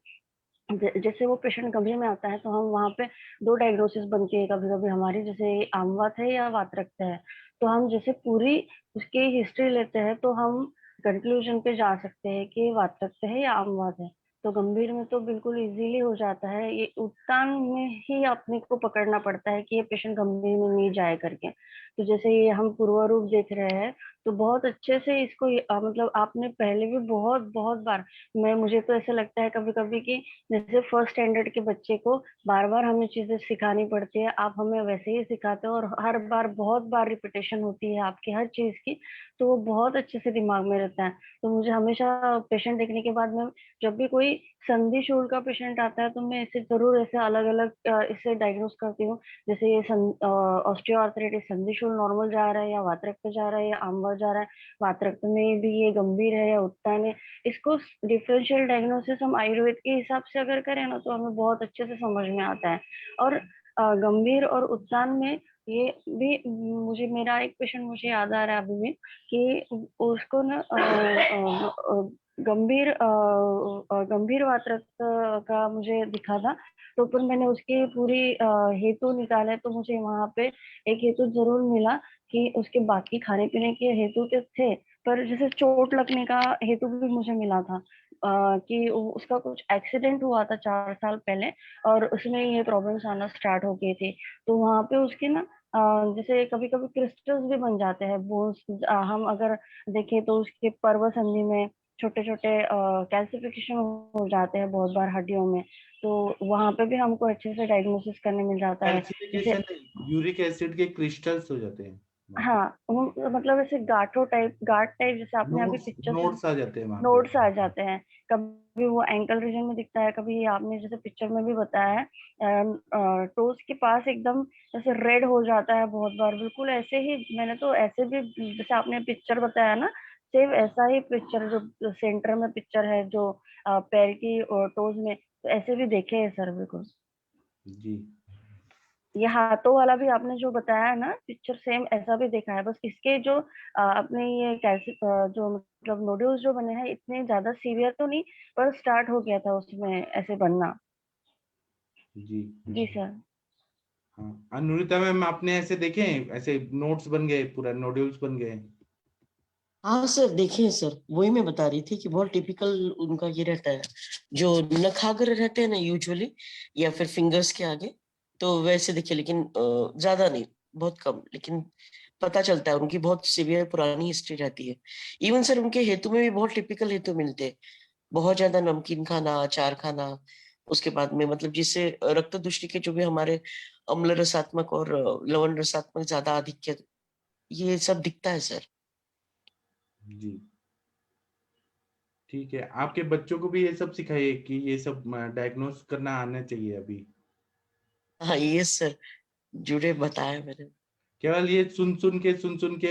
जैसे वो पेशेंट गंभीर में आता है तो हम वहाँ पे 2 डायग्नोसिस बनती है कभी कभी हमारी, जैसे आम वात है या वात रक्त है। तो हम जैसे पूरी उसकी हिस्ट्री लेते हैं तो हम कंक्लूजन पे जा सकते हैं कि ये वात रक्त है या आम वात है। तो गंभीर में तो बिल्कुल इजीली हो जाता है। ये उत्तान में ही अपने को पकड़ना पड़ता है कि ये पेशेंट गंभीर में नहीं जाए करके। तो जैसे ये हम पूर्व रूप देख रहे हैं, तो बहुत अच्छे से इसको मतलब आपने पहले भी बहुत बहुत बार, मैं मुझे तो ऐसा लगता है कभी कभी कि जैसे फर्स्ट स्टैंडर्ड के बच्चे को बार बार हमें चीजें सिखानी पड़ती है, आप हमें वैसे ही सिखाते हो, और हर बार बहुत बार रिपीटेशन होती है आपकी हर चीज की, तो वो बहुत अच्छे से दिमाग में रहता है। तो मुझे हमेशा पेशेंट देखने के बाद में जब भी कोई संधि शूल का पेशेंट आता है तो मैं इसे जरूर ऐसे अलग अलग इसे डायग्नोस करती हूँ। जैसे ये ऑस्टियोआर्थराइटिस संधि शूल नॉर्मल जा रहा है या वातरक्त जा रहा है या आमवा जा रहा है, वातरक्त में भी ये गंभीर है या उत्तान है। इसको डिफरेंशियल डायग्नोसिस हम आयुर्वेद के हिसाब से अगर करें ना तो हमें बहुत अच्छे से समझ में आता है। और गंभीर और उत्तान में ये भी मुझे मेरा एक पेशेंट मुझे याद आ रहा है अभी भी कि उसको ना गंभीर वातरक्त का मुझे दिखा था। तो फिर मैंने उसकी पूरी हेतु निकाले तो मुझे वहां पे एक हेतु जरूर मिला कि उसके बाकी खाने पीने के हेतु तो थे, पर जैसे चोट लगने का हेतु भी मुझे मिला था कि उसका कुछ एक्सीडेंट हुआ था 4 साल पहले और उसमें ये प्रॉब्लम्स आना स्टार्ट हो गई थी। तो वहां पे उसके ना जैसे कभी कभी क्रिस्टल्स भी बन जाते हैं बोन्स, हम अगर देखें तो उसके पर्व संधि में छोटे छोटे कैल्सिफिकेशन हो जाते हैं बहुत बार हड्डियों में। तो वहां पे भी हमको अच्छे से डायग्नोसिस करने मिल जाता है। जैसे कैल्सिफिकेशन यूरिक एसिड के क्रिस्टल्स हो जाते हैं वहाँ पे। हाँ, वो मतलब ऐसे गांठ टाइप जैसे आपने अभी नोट्स पिक्चर से नोट्स आ जाते हैं वहाँ पे। नोट्स आ जाते हैं। कभी वो एंकल रीजन में दिखता है, कभी आपने जैसे पिक्चर में भी बताया है टोस के पास एकदम जैसे रेड हो जाता है बहुत बार। बिल्कुल ऐसे ही मैंने तो ऐसे भी जैसे आपने पिक्चर बताया ना, सेम ऐसा ही पिक्चर जो सेंटर में पिक्चर है जो पैर की टोज में, तो ऐसे भी देखे हैं सर बिल्कुल। जी ये हाथों वाला भी आपने जो बताया ना पिक्चर, सेम ऐसा भी देखा है। बस इसके जो अपने ये कैसे जो मतलब नोड्यूल्स जो बने हैं इतने ज्यादा सीवियर तो नहीं, पर स्टार्ट हो गया था उसमें ऐसे बनना। जी जी सर। हाँ अनुरिता मैम, आपने ऐसे देखे हैं, ऐसे नोट्स बन गए, पूरा नोड्यूल्स बन गए? हाँ सर, देखिए सर, वही मैं बता रही थी कि बहुत टिपिकल उनका ये रहता है, जो नखाग्र रहते हैं ना यूजुअली, या फिर फिंगर्स के आगे, तो वैसे देखिए, लेकिन ज्यादा नहीं, बहुत कम, लेकिन पता चलता है उनकी बहुत सीवियर पुरानी हिस्ट्री रहती है। इवन सर उनके हेतु में भी बहुत टिपिकल हेतु मिलते हैं, बहुत ज्यादा नमकीन खाना, अचार खाना, उसके बाद में मतलब जिससे रक्त दूषित के जो भी हमारे अम्ल रसात्मक और लवण रसात्मक ज्यादा आधिक्य, ये सब दिखता है सर। जी ठीक है, आपके बच्चों को भी ये सब सिखाइए कि ये सब डायग्नोस करना आना चाहिए अभी। हाँ ये सर, जुड़े बताया मैंने। केवल ये सुन सुन के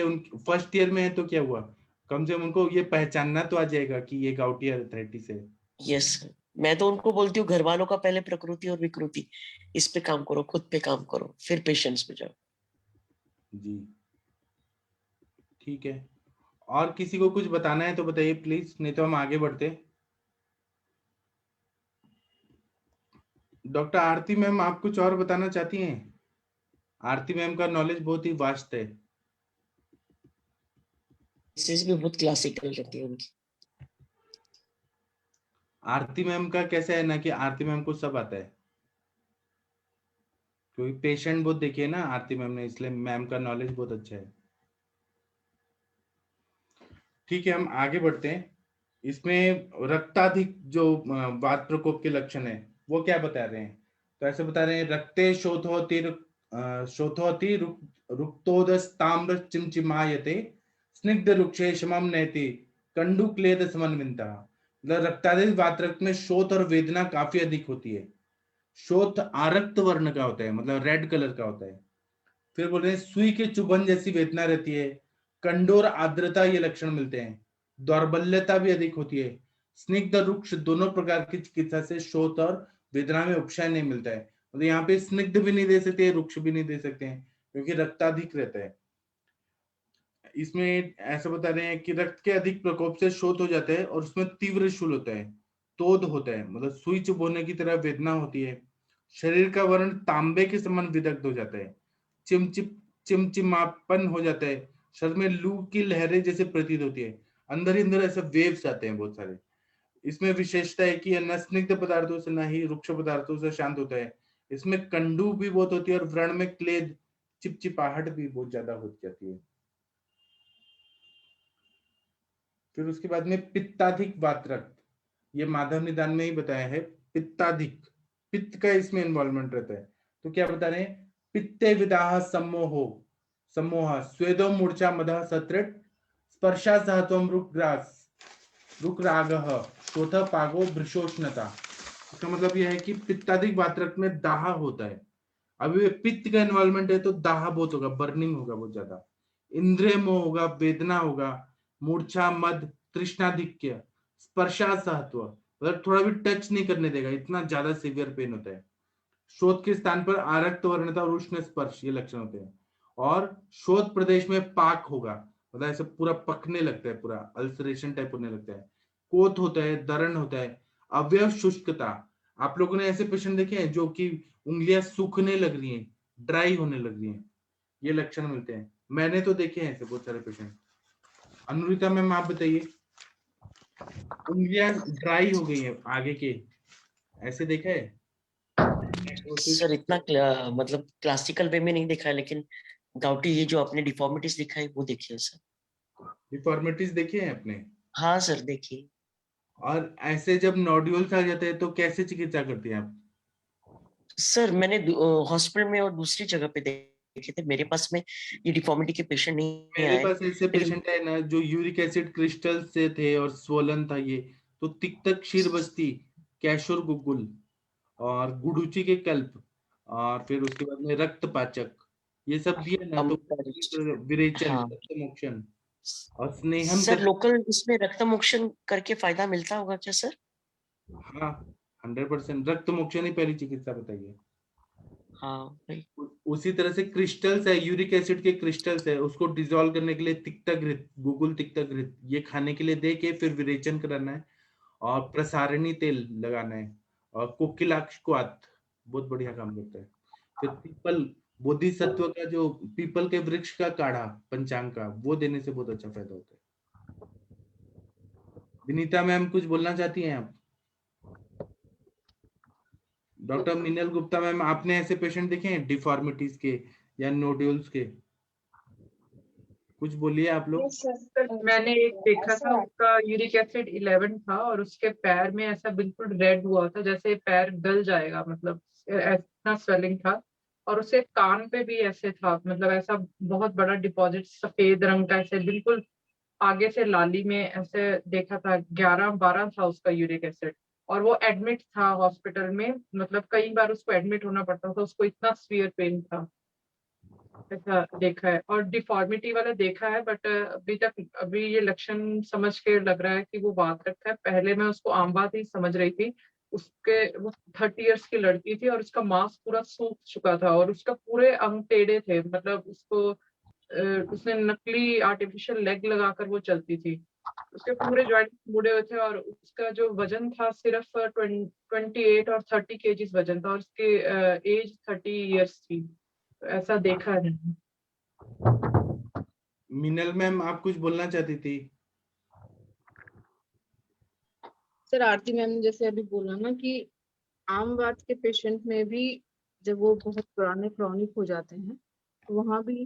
उन फर्स्ट ईयर में है तो क्या हुआ, कम से कम उनको ये पहचानना तो आ जाएगा कि ये गाउटी आर्थराइटिस है। यस सर, मैं तो उनको बोलती हूँ घर वालों का पहले प्रकृति और विकृति, इस पे काम करो, खुद पे काम करो, फिर पेशेंट्स पे जाओ। जी ठीक है, और किसी को कुछ बताना है तो बताइए प्लीज, नहीं तो हम आगे बढ़ते। डॉक्टर आरती मैम, आप कुछ और बताना चाहती हैं? आरती मैम का नॉलेज बहुत ही वास्ट है। डिसीज भी बहुत क्लासिकल रहती है उनकी। आरती मैम का कैसा है ना कि आरती मैम को सब आता है, क्योंकि पेशेंट बहुत देखिए ना आरती मैम ने, इसलिए मैम का नॉलेज बहुत अच्छा है। ठीक है, हम आगे बढ़ते हैं। इसमें रक्ताधिक जो वात प्रकोप के लक्षण है वो क्या बता रहे हैं? तो ऐसे बता रहे हैं, रक्ते शोथोति रुक्तोदस्ताम्र चिमचिमायते स्निग्ध रुक्षे शमम नयति कंडुक्लेद समन्विता। मतलब रक्ताधिक वात रक्त में शोथ और वेदना काफी अधिक होती है। शोथ आरक्त वर्ण का होता है, मतलब रेड कलर का होता है। फिर बोल रहे हैं सुई के चुभन जैसी वेदना रहती है। कंडोर आर्द्रता ये लक्षण मिलते हैं। दौर्बल्यता भी अधिक होती है। स्निग्ध रुक्ष दोनों प्रकार की चिकित्सा से शोथ और वेदना में उपशम नहीं मिलता है। मतलब यहाँ पे स्निग्ध भी नहीं दे सकते, रुक्ष भी नहीं दे सकते हैं, क्योंकि रक्ताधिक रहता है। इसमें ऐसा बता रहे हैं कि रक्त के अधिक प्रकोप से शोथ हो जाता है और उसमें तीव्र शूल होता है, तोद होता है, मतलब सुई चुभोने की तरह वेदना होती है। शरीर का वर्ण तांबे के समान विदग्ध हो जाता है। चिमचिमापन हो जाता है। शरीर में लू की लहरें जैसे प्रतीत होती है। अंदर ही अंदर ऐसे वेव्स आते हैं बहुत सारे। इसमें विशेषता है कि न स्निग्ध पदार्थों से न ही रुक्ष पदार्थों से शांत होता है। इसमें कंडू भी बहुत होती है और व्रण में क्लेद चिपचिपाहट भी बहुत ज्यादा हो जाती है। फिर उसके बाद में पित्ताधिक वात रक्त, ये माधव निदान में ही बताया है। पित्ताधिक, पित्त का इसमें इन्वॉल्वमेंट रहता है। तो क्या बता रहे हैं, पित्ते विदाह सम्मोहो सम्मोह स्वेदो मूर्छा मदः सत्रिट स्पर्शा सहत्वम रुग्रास रुक रागः, चौथा पागो वृषोष्णता। इसका मतलब यह है कि पित्ताधिक वातरक्त में दाह होता है। अभी ये पित्त का इन्वॉल्वमेंट है तो दाह बहुत होगा, बर्निंग होगा बहुत ज्यादा, इंद्रिय मोह होगा, वेदना होगा, मूर्छा, मद, तृष्णाधिक्य, स्पर्शासहत्व, मतलब थोड़ा भी टच नहीं करने देगा, इतना ज्यादा सीवियर पेन होता है। शोथ के स्थान पर आरक्त वर्णता और उष्ण स्पर्श, ये लक्षण होते हैं। और शोथ प्रदेश में पाक होगा, मतलब ऐसे पूरा पकने लगता है, पूरा अल्सरेशन टाइप होने लगता है। कोथ होता है, दर्द होता है, अवयव शुष्कता। आप लोगों ने ऐसे पेशेंट देखे हैं जो कि उंगलियां सूखने लग रही हैं, ड्राई होने लग रही हैं, ये लक्षण मिलते हैं। मैंने तो देखे हैं ऐसे बहुत सारे पेशेंट। अनुरिता मैम आप बताइए, उंगलियां ड्राई हो गई हैं आगे के, ऐसे देखा है? सर इतना मतलब क्लासिकल वे में नहीं देखा है, लेकिन गाउटी ये जो आपने डिफॉर्मिटीज दिखाई वो देखी है सर। डिफॉर्मिटीज देखे हैं आपने? हाँ सर देखी। और ऐसे जब नोड्यूल्स आ जाते हैं तो कैसे चिकित्सा करते हैं आप? सर मैंने हॉस्पिटल में और दूसरी जगह पे देखे थे, मेरे पास में ये डिफॉर्मिटी के पेशेंट नहीं मेरे आए, पास ऐसे लेकिन पेशेंट है ना जो यूरिक एसिड क्रिस्टल से थे और स्वलन था ये, तो तिक्तक क्षीर बस्ती, कैशोर गुगुल और गुडुची के कल्प, और फिर उसके बाद में रक्तपाचक, ये सब दिया ना तो विरेचन, हाँ रक्तमोक्षण और स्नेहम सर, कर। लोकल इसमें रक्तमोक्षण करके फायदा मिलता होगा क्या सर? हाँ 100% रक्तमोक्षण ही पहली चिकित्सा बताइए। हाँ भाई। उसी तरह से क्रिस्टल्स है, यूरिक एसिड के क्रिस्टल्स है, उसको डिसॉल्व करने के लिए तिक्तघृत, गुगुल तिक्तघृत, ये खाने के लिए दे के फिर विरेचन कराना है और प्रसारणी तेल लगाना है। और कोकिलाक्ष बहुत बढ़िया काम करता है। फिर पीपल, बोधिसत्व का जो पीपल के वृक्ष का काढ़ा पंचांग का, वो देने से बहुत अच्छा फायदा होता है। विनीता मैम कुछ बोलना चाहती हैं आप? डॉक्टर मिनल गुप्ता मैम, आपने ऐसे पेशेंट देखे हैं डिफॉर्मिटीज के या नोड्यूल्स के? कुछ बोलिए आप लोग। सर मैंने एक देखा था, उसका यूरिक एसिड 11 था और उसके पैर में ऐसा बिल्कुल रेड हुआ था जैसे पैर गल जाएगा, मतलब इतना स्वेलिंग था। और उसके कान पे भी ऐसे था, मतलब ऐसा बहुत बड़ा डिपॉजिट सफेद रंग का, ऐसे बिल्कुल आगे से लाली में ऐसे देखा था। 11-12 था उसका यूरिक एसिड और वो एडमिट था हॉस्पिटल में, मतलब कई बार उसको एडमिट होना पड़ता था, उसको इतना सीवियर पेन था। ऐसा देखा है और डिफॉर्मिटी वाला देखा है, बट अभी ये लक्षण समझ के लग रहा है कि वो बात रखा है। पहले मैं उसको आम बात ही समझ रही थी। उसके वो 30 इयर्स की लड़की थी और उसका मांस पूरा सूख चुका था और उसका पूरे अंग टेढ़े थे, मतलब उसको उसने नकली आर्टिफिशियल लेग लगाकर वो चलती थी। उसके पूरे जॉइंट मुड़े हुए थे और उसका जो वजन था सिर्फ 28 और 30 केजीज वजन था और उसकी एज 30 इयर्स थी। तो ऐसा देखा है। मिनल मैम आप कुछ बोलना चाहती थी? सर आरती मैम ने जैसे अभी बोला ना कि आम बात के पेशेंट में भी जब वो बहुत पुराने क्रॉनिक हो जाते हैं तो वहाँ भी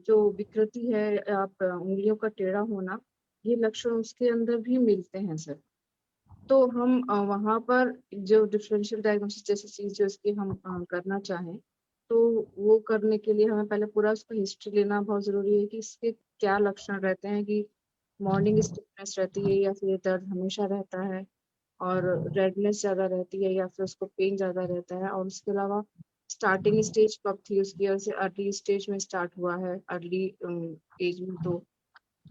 जो विकृति है, आप उंगलियों का टेढ़ा होना, ये लक्षण उसके अंदर भी मिलते हैं सर। तो हम वहाँ पर जो डिफरेंशियल डायग्नोसिस जैसी चीज जो इसकी हम करना चाहें तो वो करने के लिए हमें पहले पूरा उसका हिस्ट्री लेना बहुत जरूरी है कि इसके क्या लक्षण रहते हैं, कि मॉर्निंग स्टिफनेस रहती है या फिर दर्द हमेशा रहता है और रेडनेस ज्यादा रहती है या फिर उसको पेन ज्यादा रहता है, और उसके अलावा स्टार्टिंग स्टेज कब थी उसकी, और से अर्ली स्टेज में स्टार्ट हुआ है, अर्ली एज में, तो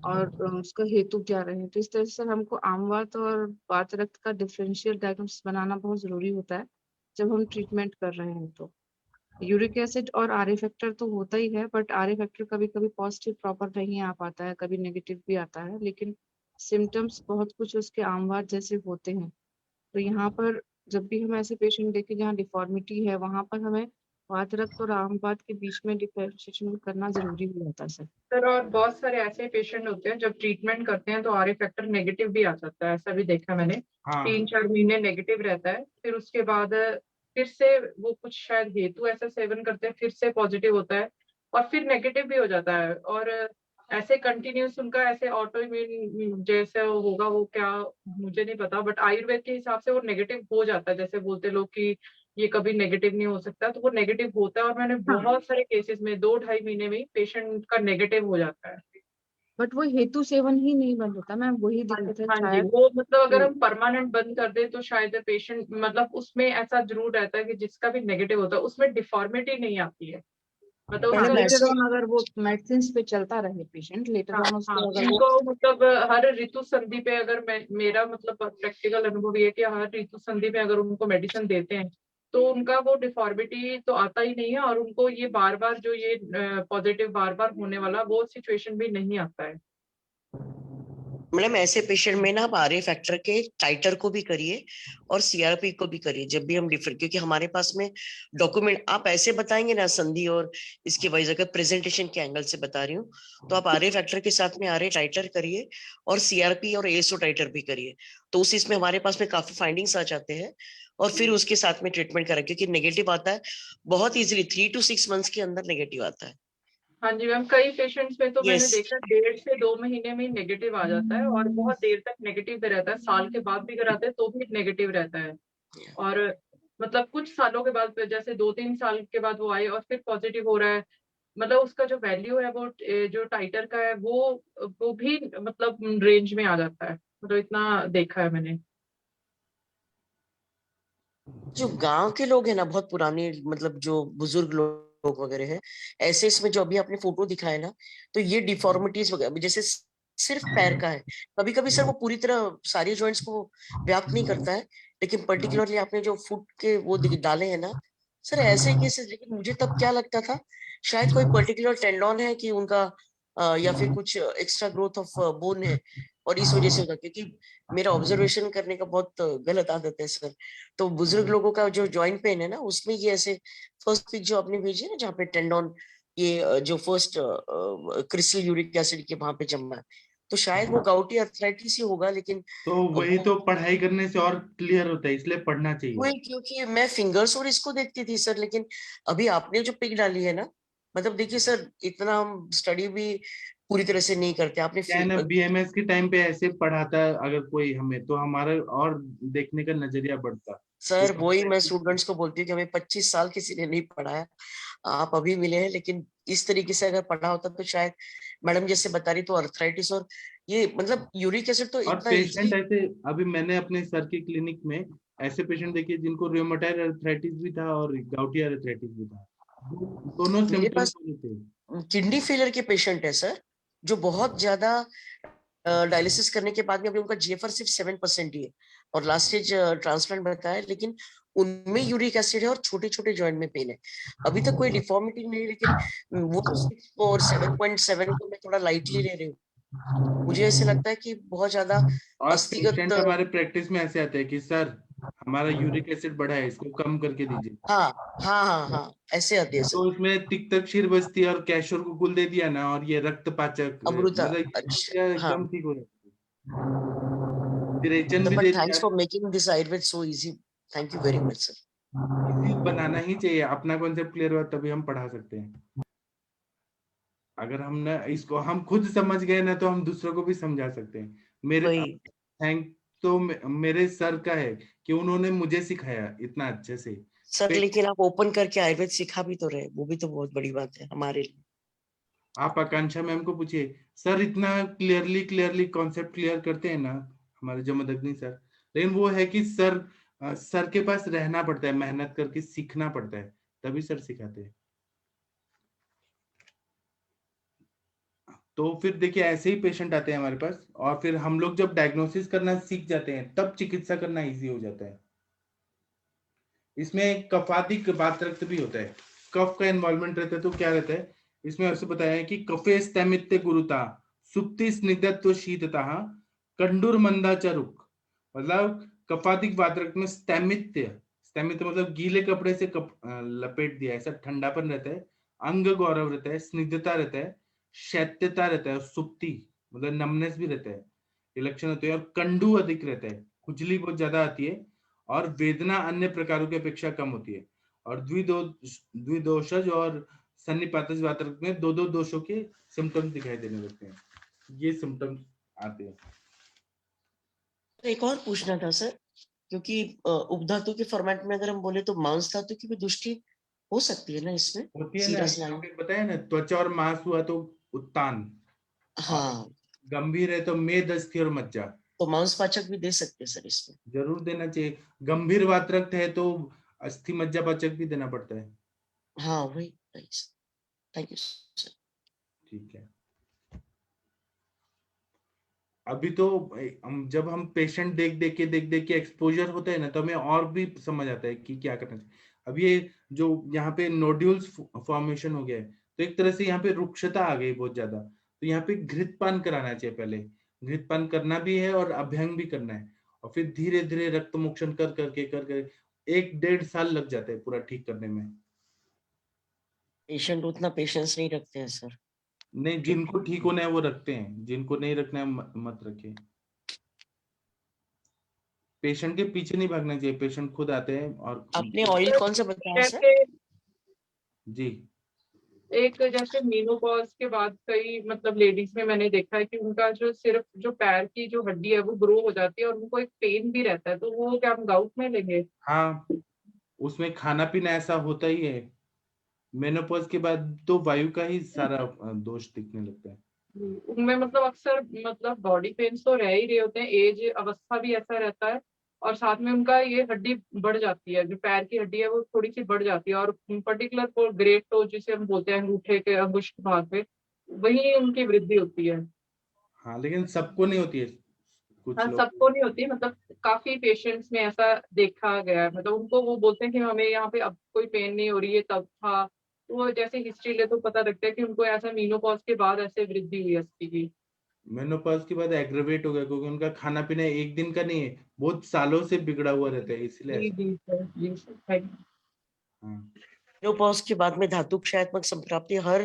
और उसका हेतु क्या रहे। तो इस तरह से हमको आम वात और वात रक्त का डिफरेंशियल डायग्नोसिस बनाना बहुत जरूरी होता है जब हम ट्रीटमेंट कर रहे हैं। तो यूरिक एसिड और आर फैक्टर तो होता ही है, बट आर फैक्टर कभी कभी पॉजिटिव प्रॉपर नहीं आ पाता है, कभी नेगेटिव भी आता है, लेकिन सिम्टम्स बहुत कुछ उसके आम वात जैसे होते हैं। तो यहाँ पर जब भी हम ऐसे पेशेंट देखें जहाँ डिफॉर्मिटी है, वहां पर हमें वात रक्त और आम वात के बीच में डिफरेंशिएशन करना जरूरी हो जाता है सर। सर और बहुत सारे ऐसे पेशेंट होते हैं जब ट्रीटमेंट करते हैं तो आर फैक्टर नेगेटिव भी आ जाता है, ऐसा भी देखा मैंने। हाँ 3-4 महीने नेगेटिव रहता है, फिर उसके बाद फिर से वो कुछ शायद हेतु ऐसा सेवन करते हैं, फिर से पॉजिटिव होता है और फिर नेगेटिव भी हो जाता है। और ऐसे कंटिन्यूस उनका ऐसे ऑटो इम्यून जैसे होगा वो क्या मुझे नहीं पता, बट आयुर्वेद के हिसाब से वो नेगेटिव हो जाता है। जैसे बोलते लोग कि ये कभी नेगेटिव नहीं हो सकता, तो वो नेगेटिव होता है और मैंने बहुत सारे केसेस में 2-2.5 महीने में ही पेशेंट का नेगेटिव हो जाता है। बट वो हेतु सेवन ही नहीं बंद होता मैम, वही दिक्कत है हाँ जी, शायद। वो मतलब अगर हम परमानेंट बंद कर दे तो शायद पेशेंट मतलब उसमें ऐसा जरूर रहता है कि जिसका भी नेगेटिव होता है उसमें डिफॉर्मिटी नहीं आती है, मतलब मैडम उसका लेटर ऑन अगर वो मेडिसिन पे चलता रहे पेशेंट, लेटर हाँ ऑन हाँ उसको अगर वो उनको मतलब हर ऋतु संधि पे अगर मेरा मतलब प्रैक्टिकल अनुभव ये है कि हर ऋतु संधि पे अगर उनको मेडिसिन देते हैं तो उनका वो डिफॉर्मिटी तो आता ही नहीं है, और उनको ये बार बार जो ये पॉजिटिव बार बार होने वाला वो सिचुएशन भी नहीं आता है। मैडम ऐसे पेशेंट में ना आप आरए फैक्टर के टाइटर को भी करिए और सीआरपी को भी करिए जब भी हम डिफर, क्योंकि हमारे पास में डॉक्यूमेंट आप ऐसे बताएंगे ना संधि और इसके वाइज, अगर प्रेजेंटेशन के एंगल से बता रही हूँ तो आप आरए फैक्टर के साथ में आरए टाइटर करिए और सीआरपी और एएसओ टाइटर भी करिए, तो उस इसमें हमारे पास में काफी फाइंडिंग्स आ जाते हैं और फिर उसके साथ में ट्रीटमेंट करें, क्योंकि नेगेटिव आता है बहुत इजीली 3 to 6 मंथ्स के अंदर नेगेटिव आता है। हाँ जी मैम, कई पेशेंट्स में तो मैंने यस देखा 1.5 से 2 महीने में नेगेटिव आ जाता है और बहुत देर तक नेगेटिव पे रहता है, साल के बाद भी कराते हैं तो भी नेगेटिव रहता है, और मतलब कुछ सालों के बाद जैसे 2-3 साल के बाद वो आए और फिर पॉजिटिव हो रहा है, मतलब उसका जो वैल्यू है वो जो टाइटर का है वो भी मतलब रेंज में आ जाता है, मतलब इतना देखा है मैंने। जो गांव के लोग हैं ना, बहुत पुराने मतलब जो बुजुर्ग लोग वगैरह हैं, ऐसे इसमें जो अभी आपने फोटो दिखाया ना, तो ये डिफॉर्मिटीज वगैरह जैसे सिर्फ पैर का है, कभी कभी सर वो पूरी तरह सारी जॉइंट्स को व्याप्त नहीं करता है, लेकिन पर्टिकुलरली आपने जो फुट के वो डाले हैं ना सर, ऐसे केसेस, लेकिन मुझे तब क्या लगता था शायद कोई पर्टिकुलर टेंडन है कि उनका या फिर कुछ एक्स्ट्रा ग्रोथ ऑफ बोन है और इस वजह से होता, क्योंकि मेरा ऑब्जर्वेशन करने का बहुत गलत आदत है सर, तो बुजुर्ग लोगों का जो जॉइंट पेन है ना उसमें ये ऐसे फर्स्ट पिक जो आपने भेजी है ना जहाँ पे टेंडन ये जो फर्स्ट क्रिस्टल यूरिक एसिड के वहां पे जमा है, तो शायद वो गाउटी अर्थराइटिस ही होगा, लेकिन तो वही वो तो पढ़ाई करने से और क्लियर होता है, इसलिए पढ़ना चाहिए। वही, क्योंकि मैं फिंगर्स और इसको देखती थी सर, लेकिन अभी आपने जो पिक डाली है ना, मतलब देखिए सर इतना हम स्टडी भी पूरी तरह से नहीं करते, आपने क्या है ना, बीएमएस के टाइम पे ऐसे पढ़ाता है अगर कोई हमें, तो हमारा और देखने का नजरिया बढ़ता। सर वही मैं स्टूडेंट्स को बोलती हूँ कि हमें 25 साल किसी ने नहीं पढ़ाया, आप अभी मिले हैं, लेकिन इस तरीके से अगर पढ़ा होता तो शायद मैडम जैसे बता रही तो अर्थराइटिस और ये मतलब यूरिक एसिड तो और इतना पेशेंट इजी। ऐसे, अभी मैंने अपने सर की क्लिनिक में ऐसे पेशेंट देखे जिनको रूमेटॉइड अर्थराइटिस भी था और गाउटी अर्थराइटिस भी था, दोनों मेरे सिम्टम्स पास थे। किडनी फेलियर के पेशेंट है सर, जो बहुत ज्यादा डायलिसिस करने के बाद में अभी उनका जीएफआर सिर्फ 7% ही है और लास्ट स्टेज ट्रांसप्लांट बताया है, लेकिन उनमें यूरिक एसिड है और छोटे छोटे जॉइंट में पेन है, अभी तक कोई डिफॉर्मिटी नहीं है, लेकिन वो 6 और 7.7 को मैं थोड़ा लाइटली ले रही हूँ, मुझे ऐसे लगता है कि बहुत ज्यादा और अस्थीगत पेशेंट हमारे प्रैक्टिस में ऐसे आते हैं कि सर हमारा यूरिक एसिड बढ़ा है, इसको कम करके दीजिए। हाँ हाँ हाँ हाँ ऐसे आते हैं तो सर। इसमें तिक्तक क्षीर बस्ती और कैशोर को गुल दे दिया ना, और ये रक्तपाचक अमृता, मतलब अच्छा समस्या हाँ, एकदम ठीक हो जाती है। विरेचन भी बट दे थैंक्स दिया। For making this Ayurveda so easy, thank you very much sir. Easy बनाना ही चाहिए, अपना कॉन्सेप्ट क्लियर हुआ तभी हम पढ़ा सकते हैं। अगर हम ना इसको हम खुद समझ गए ना, तो हम दूसरों को भी समझा सकते हैं। मेरे वही थैंक तो मेरे सर का है कि उन्होंने मुझे सिखाया इतना अच्छे से। सर, लेकिन आप ओपन करके आयुर्वेद सिखा भी तो रहे, वो भी तो बहुत बड़ी बात है हमारे लिए। आप आकांक्षा मैम को पूछिए, सर इतना क्लियरली क्लियरली कॉन्सेप्ट क्लियर करते हैं ना हमारे जमदग्नि सर, लेकिन वो है कि सर सर के पास रहना पड़ता है, मेहनत करके सीखना पड़ता है, तभी सर सिखाते हैं। तो फिर देखिए ऐसे ही पेशेंट आते हैं हमारे पास, और फिर हम लोग जब डायग्नोसिस करना सीख जाते हैं तब चिकित्सा करना इजी हो जाता है। इसमें कफादिक बातरक्त भी होता है, कफ का इन्वॉल्वमेंट रहता है। तो क्या रहता है इसमें, ऐसे बताया है कि कफे स्तमित्य गुरुता सुप्ति स्निग्धत्व शीतता कंडूर मंदाचरुक, मतलब कफादिक बातरक्त में स्तमित्य, स्तमित्य मतलब गीले कपड़े से लपेट दिया, ऐसा ठंडापन रहता है, अंग गौरव रहता है, स्निग्धता रहता है, शैत्यता रहता है, सुप्ति मतलब नमनेस भी रहता है, ये लक्षण होते हैं, और कंडू अधिक रहता है, खुजली बहुत ज्यादा आती है, और वेदना अन्य प्रकारों की अपेक्षा कम होती है, और द्विदोषज और सन्निपातज वातरक में दो दोषों के सिम्टम्स दिखाई देने लगते हैं, ये सिम्टम्स आते हैं। एक और पूछना था सर, क्योंकि उपधातु के फॉर्मेट में अगर हम बोले तो मांस धातु की भी दृष्टि हो सकती है ना इसमें, होती है ना, सीरस लाइन। बताया ना, त्वचा और मांस हुआ तो उत्तान, हाँ, गंभीर है तो मेद, अस्थि और मज्जा तो मांसपाचक भी दे सकते हैं सर इसमें। जरूर देना चाहिए। गंभीर वातरक्त है तो अस्थि मज्जा पाचक भी देना पड़ता है। हाँ वही, थैंक यू सर। ठीक है। अभी तो जब हम पेशेंट देख देख के एक्सपोजर होता है ना, तो हमें और भी समझ आता है कि क्या करना चाहिए। अब ये जो यहाँ पे नोड्यूल्स फॉर्मेशन हो गया है, तो एक तरह से यहाँ पे रुक्षता आ गई बहुत ज्यादा, तो यहाँ पे घृतपान कराना चाहिए। पहले घृतपान करना भी है और अभ्यंग भी करना है, और फिर धीरे धीरे रक्त मोक्षण कर करके 1-1.5 साल लग जाता है पूरा ठीक करने में। पेशेंट उतना पेशेंस नहीं रखते हैं सर। नहीं, जिनको ठीक होना है वो रखते हैं, जिनको नहीं रखना है मत रखिए। पेशेंट के पीछे नहीं भागना चाहिए, पेशेंट खुद आते हैं। और आपने ऑयल कौन सा बताया सर? जैसे जी, एक जैसे मीनोपॉज के बाद कई मतलब लेडीज में मैंने देखा है कि उनका जो सिर्फ जो पैर की जो हड्डी है वो ग्रो हो जाती है और उनको एक पेन भी रहता है, तो वो क्या हम गाउट में लेंगे? हाँ, उसमें खाना पीना ऐसा होता ही है। मेनोपॉज के बाद तो वायु का ही सारा दोष दिखने लगता है। उनमें मतलब अक्सर मतलब बॉडी पेन्स तो रह ही रहे होते हैं, एज अवस्था भी ऐसा रहता है, और साथ में उनका ये हड्डी बढ़ जाती है, जो पैर की हड्डी है वो थोड़ी सी बढ़ जाती है, और पर्टिकुलर फॉर ग्रेट टो जिसे हम बोलते हैं अंगूठे के अंगुष्ठ भाग पे, वही उनकी वृद्धि होती है। हाँ, लेकिन सबको नहीं होती है, कुछ हाँ, लोग। सबको नहीं होती, मतलब काफी पेशेंट्स में ऐसा देखा गया है, मतलब उनको वो बोलते हैं कि हमें यहाँ पे अब कोई पेन नहीं हो रही है, तब था। तो वो जैसे हिस्ट्री ले तो पता लगता है कि उनको ऐसा मीनोपॉज के बाद ऐसे वृद्धि हुई अस्थि की। मेनोपॉज के बाद एग्रेवेट हो गया, क्योंकि उनका खाना पीना एक दिन का नहीं है, बहुत सालों से बिगड़ा हुआ रहता है, इसलिए जी ऐसा। जी सर, जी सर, थैंक यू। हाँ, मेनोपॉज के बाद में धातु क्षयात्मक संप्राप्ति हर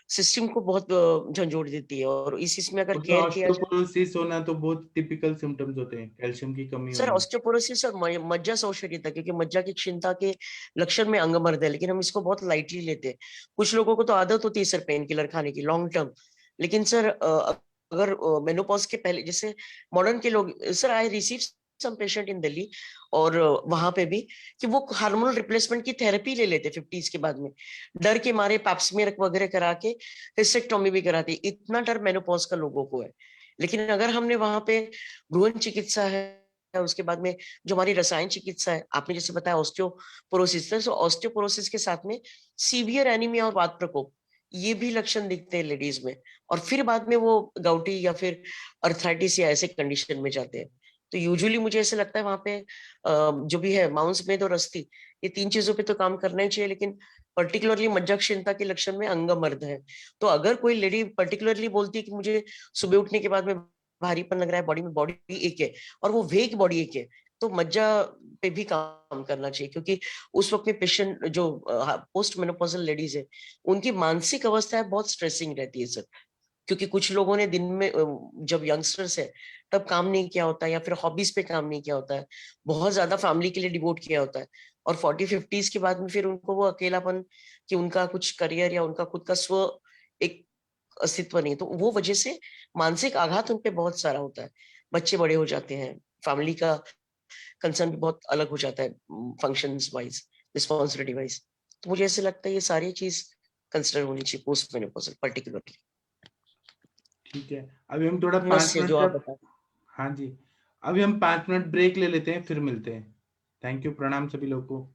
सिस्टम को बहुत झंझोड़ देती है, और इसमें अगर उसमें केयर किया जाए। ऑस्टियोपोरोसिस होना तो बहुत टिपिकल सिम्टम्स होते हैं, कैल्शियम की कमी सर होना। ऑस्टियोपोरोसिस और मज्जा शोषणीयता, क्योंकि मज्जा की क्षीणता के लक्षण में अंगमर्द है, लेकिन हम इसको बहुत लाइटली लेते हैं। कुछ लोगों को तो आदत होती है सर पेन किलर खाने की लॉन्ग टर्म, लेकिन सर अगर मेनोपॉज के पहले जैसे मॉडर्न के लोग, sir I receive some patient in Delhi, और वहां पे भी कि वो हार्मोनल रिप्लेसमेंट की थेरेपी ले लेते 50s के बाद में, डर के मारे पैप्समियर वगैरह करा के हिस्टेक्टोमी भी कराती, इतना डर मेनोपॉज का लोगों को है। लेकिन अगर हमने वहां पे भ्रूण चिकित्सा है, उसके बाद में जो हमारी रसायन चिकित्सा है, आपने जैसे बताया ऑस्टियोपोरोसिस, तो ऑस्टियोपोरोसिस के साथ में सीवियर एनीमिया और वात प्रकोप, ये भी लक्षण दिखते हैं लेडीज में, और फिर बाद में वो गाउटी या फिर अर्थराइटिस या ऐसे कंडीशन में जाते हैं। तो यूजुअली मुझे ऐसे लगता है वहां पे जो भी है मांस मेद और अस्थि, ये 3 चीजों पे तो काम करना ही चाहिए, लेकिन पर्टिकुलरली मज्जा क्षीणता के लक्षण में अंगमर्द है। तो अगर कोई लेडी पर्टिकुलरली बोलती है कि मुझे सुबह उठने के बाद में भारीपन लग रहा है, बॉडी में बॉडी एक है और वो वेग बॉडी एक है, तो मज्जा पे भी काम करना चाहिए, क्योंकि उस वक्त में पेशेंट जो पोस्ट मेनोपॉजल लेडीज है, उनकी मानसिक अवस्था बहुत स्ट्रेसिंग रहती है सर, क्योंकि कुछ लोगों ने दिन में जब यंगस्टर्स है तब काम नहीं किया होता है, या फिर हॉबीज पे काम नहीं किया होता है, बहुत ज्यादा फैमिली के लिए डिवोट किया होता है, और 40-50s के बाद में फिर उनको वो अकेलापन कि उनका कुछ करियर या उनका खुद का स्व एक अस्तित्व नहीं, तो वो वजह से मानसिक आघात उन पे बहुत सारा होता है। बच्चे बड़े हो जाते हैं, फैमिली का कंसर्न भी बहुत अलग हो जाता है, फंक्शंस वाइज, रिस्पॉन्सिबिलिटी वाइज। तो मुझे ऐसे लगता है ये सारी चीज कंसिडर होनी चाहिए पोस्ट मेनोपॉजल पर्टिकुलरली। ठीक है, अभी हम थोड़ा 5 नमस्ते, मिनट जो आप का। बताएं। हाँ जी, अभी हम 5 मिनट ब्रेक ले लेते हैं, फिर मिलते हैं। थैंक यू, प्रणाम सभी लोगों को।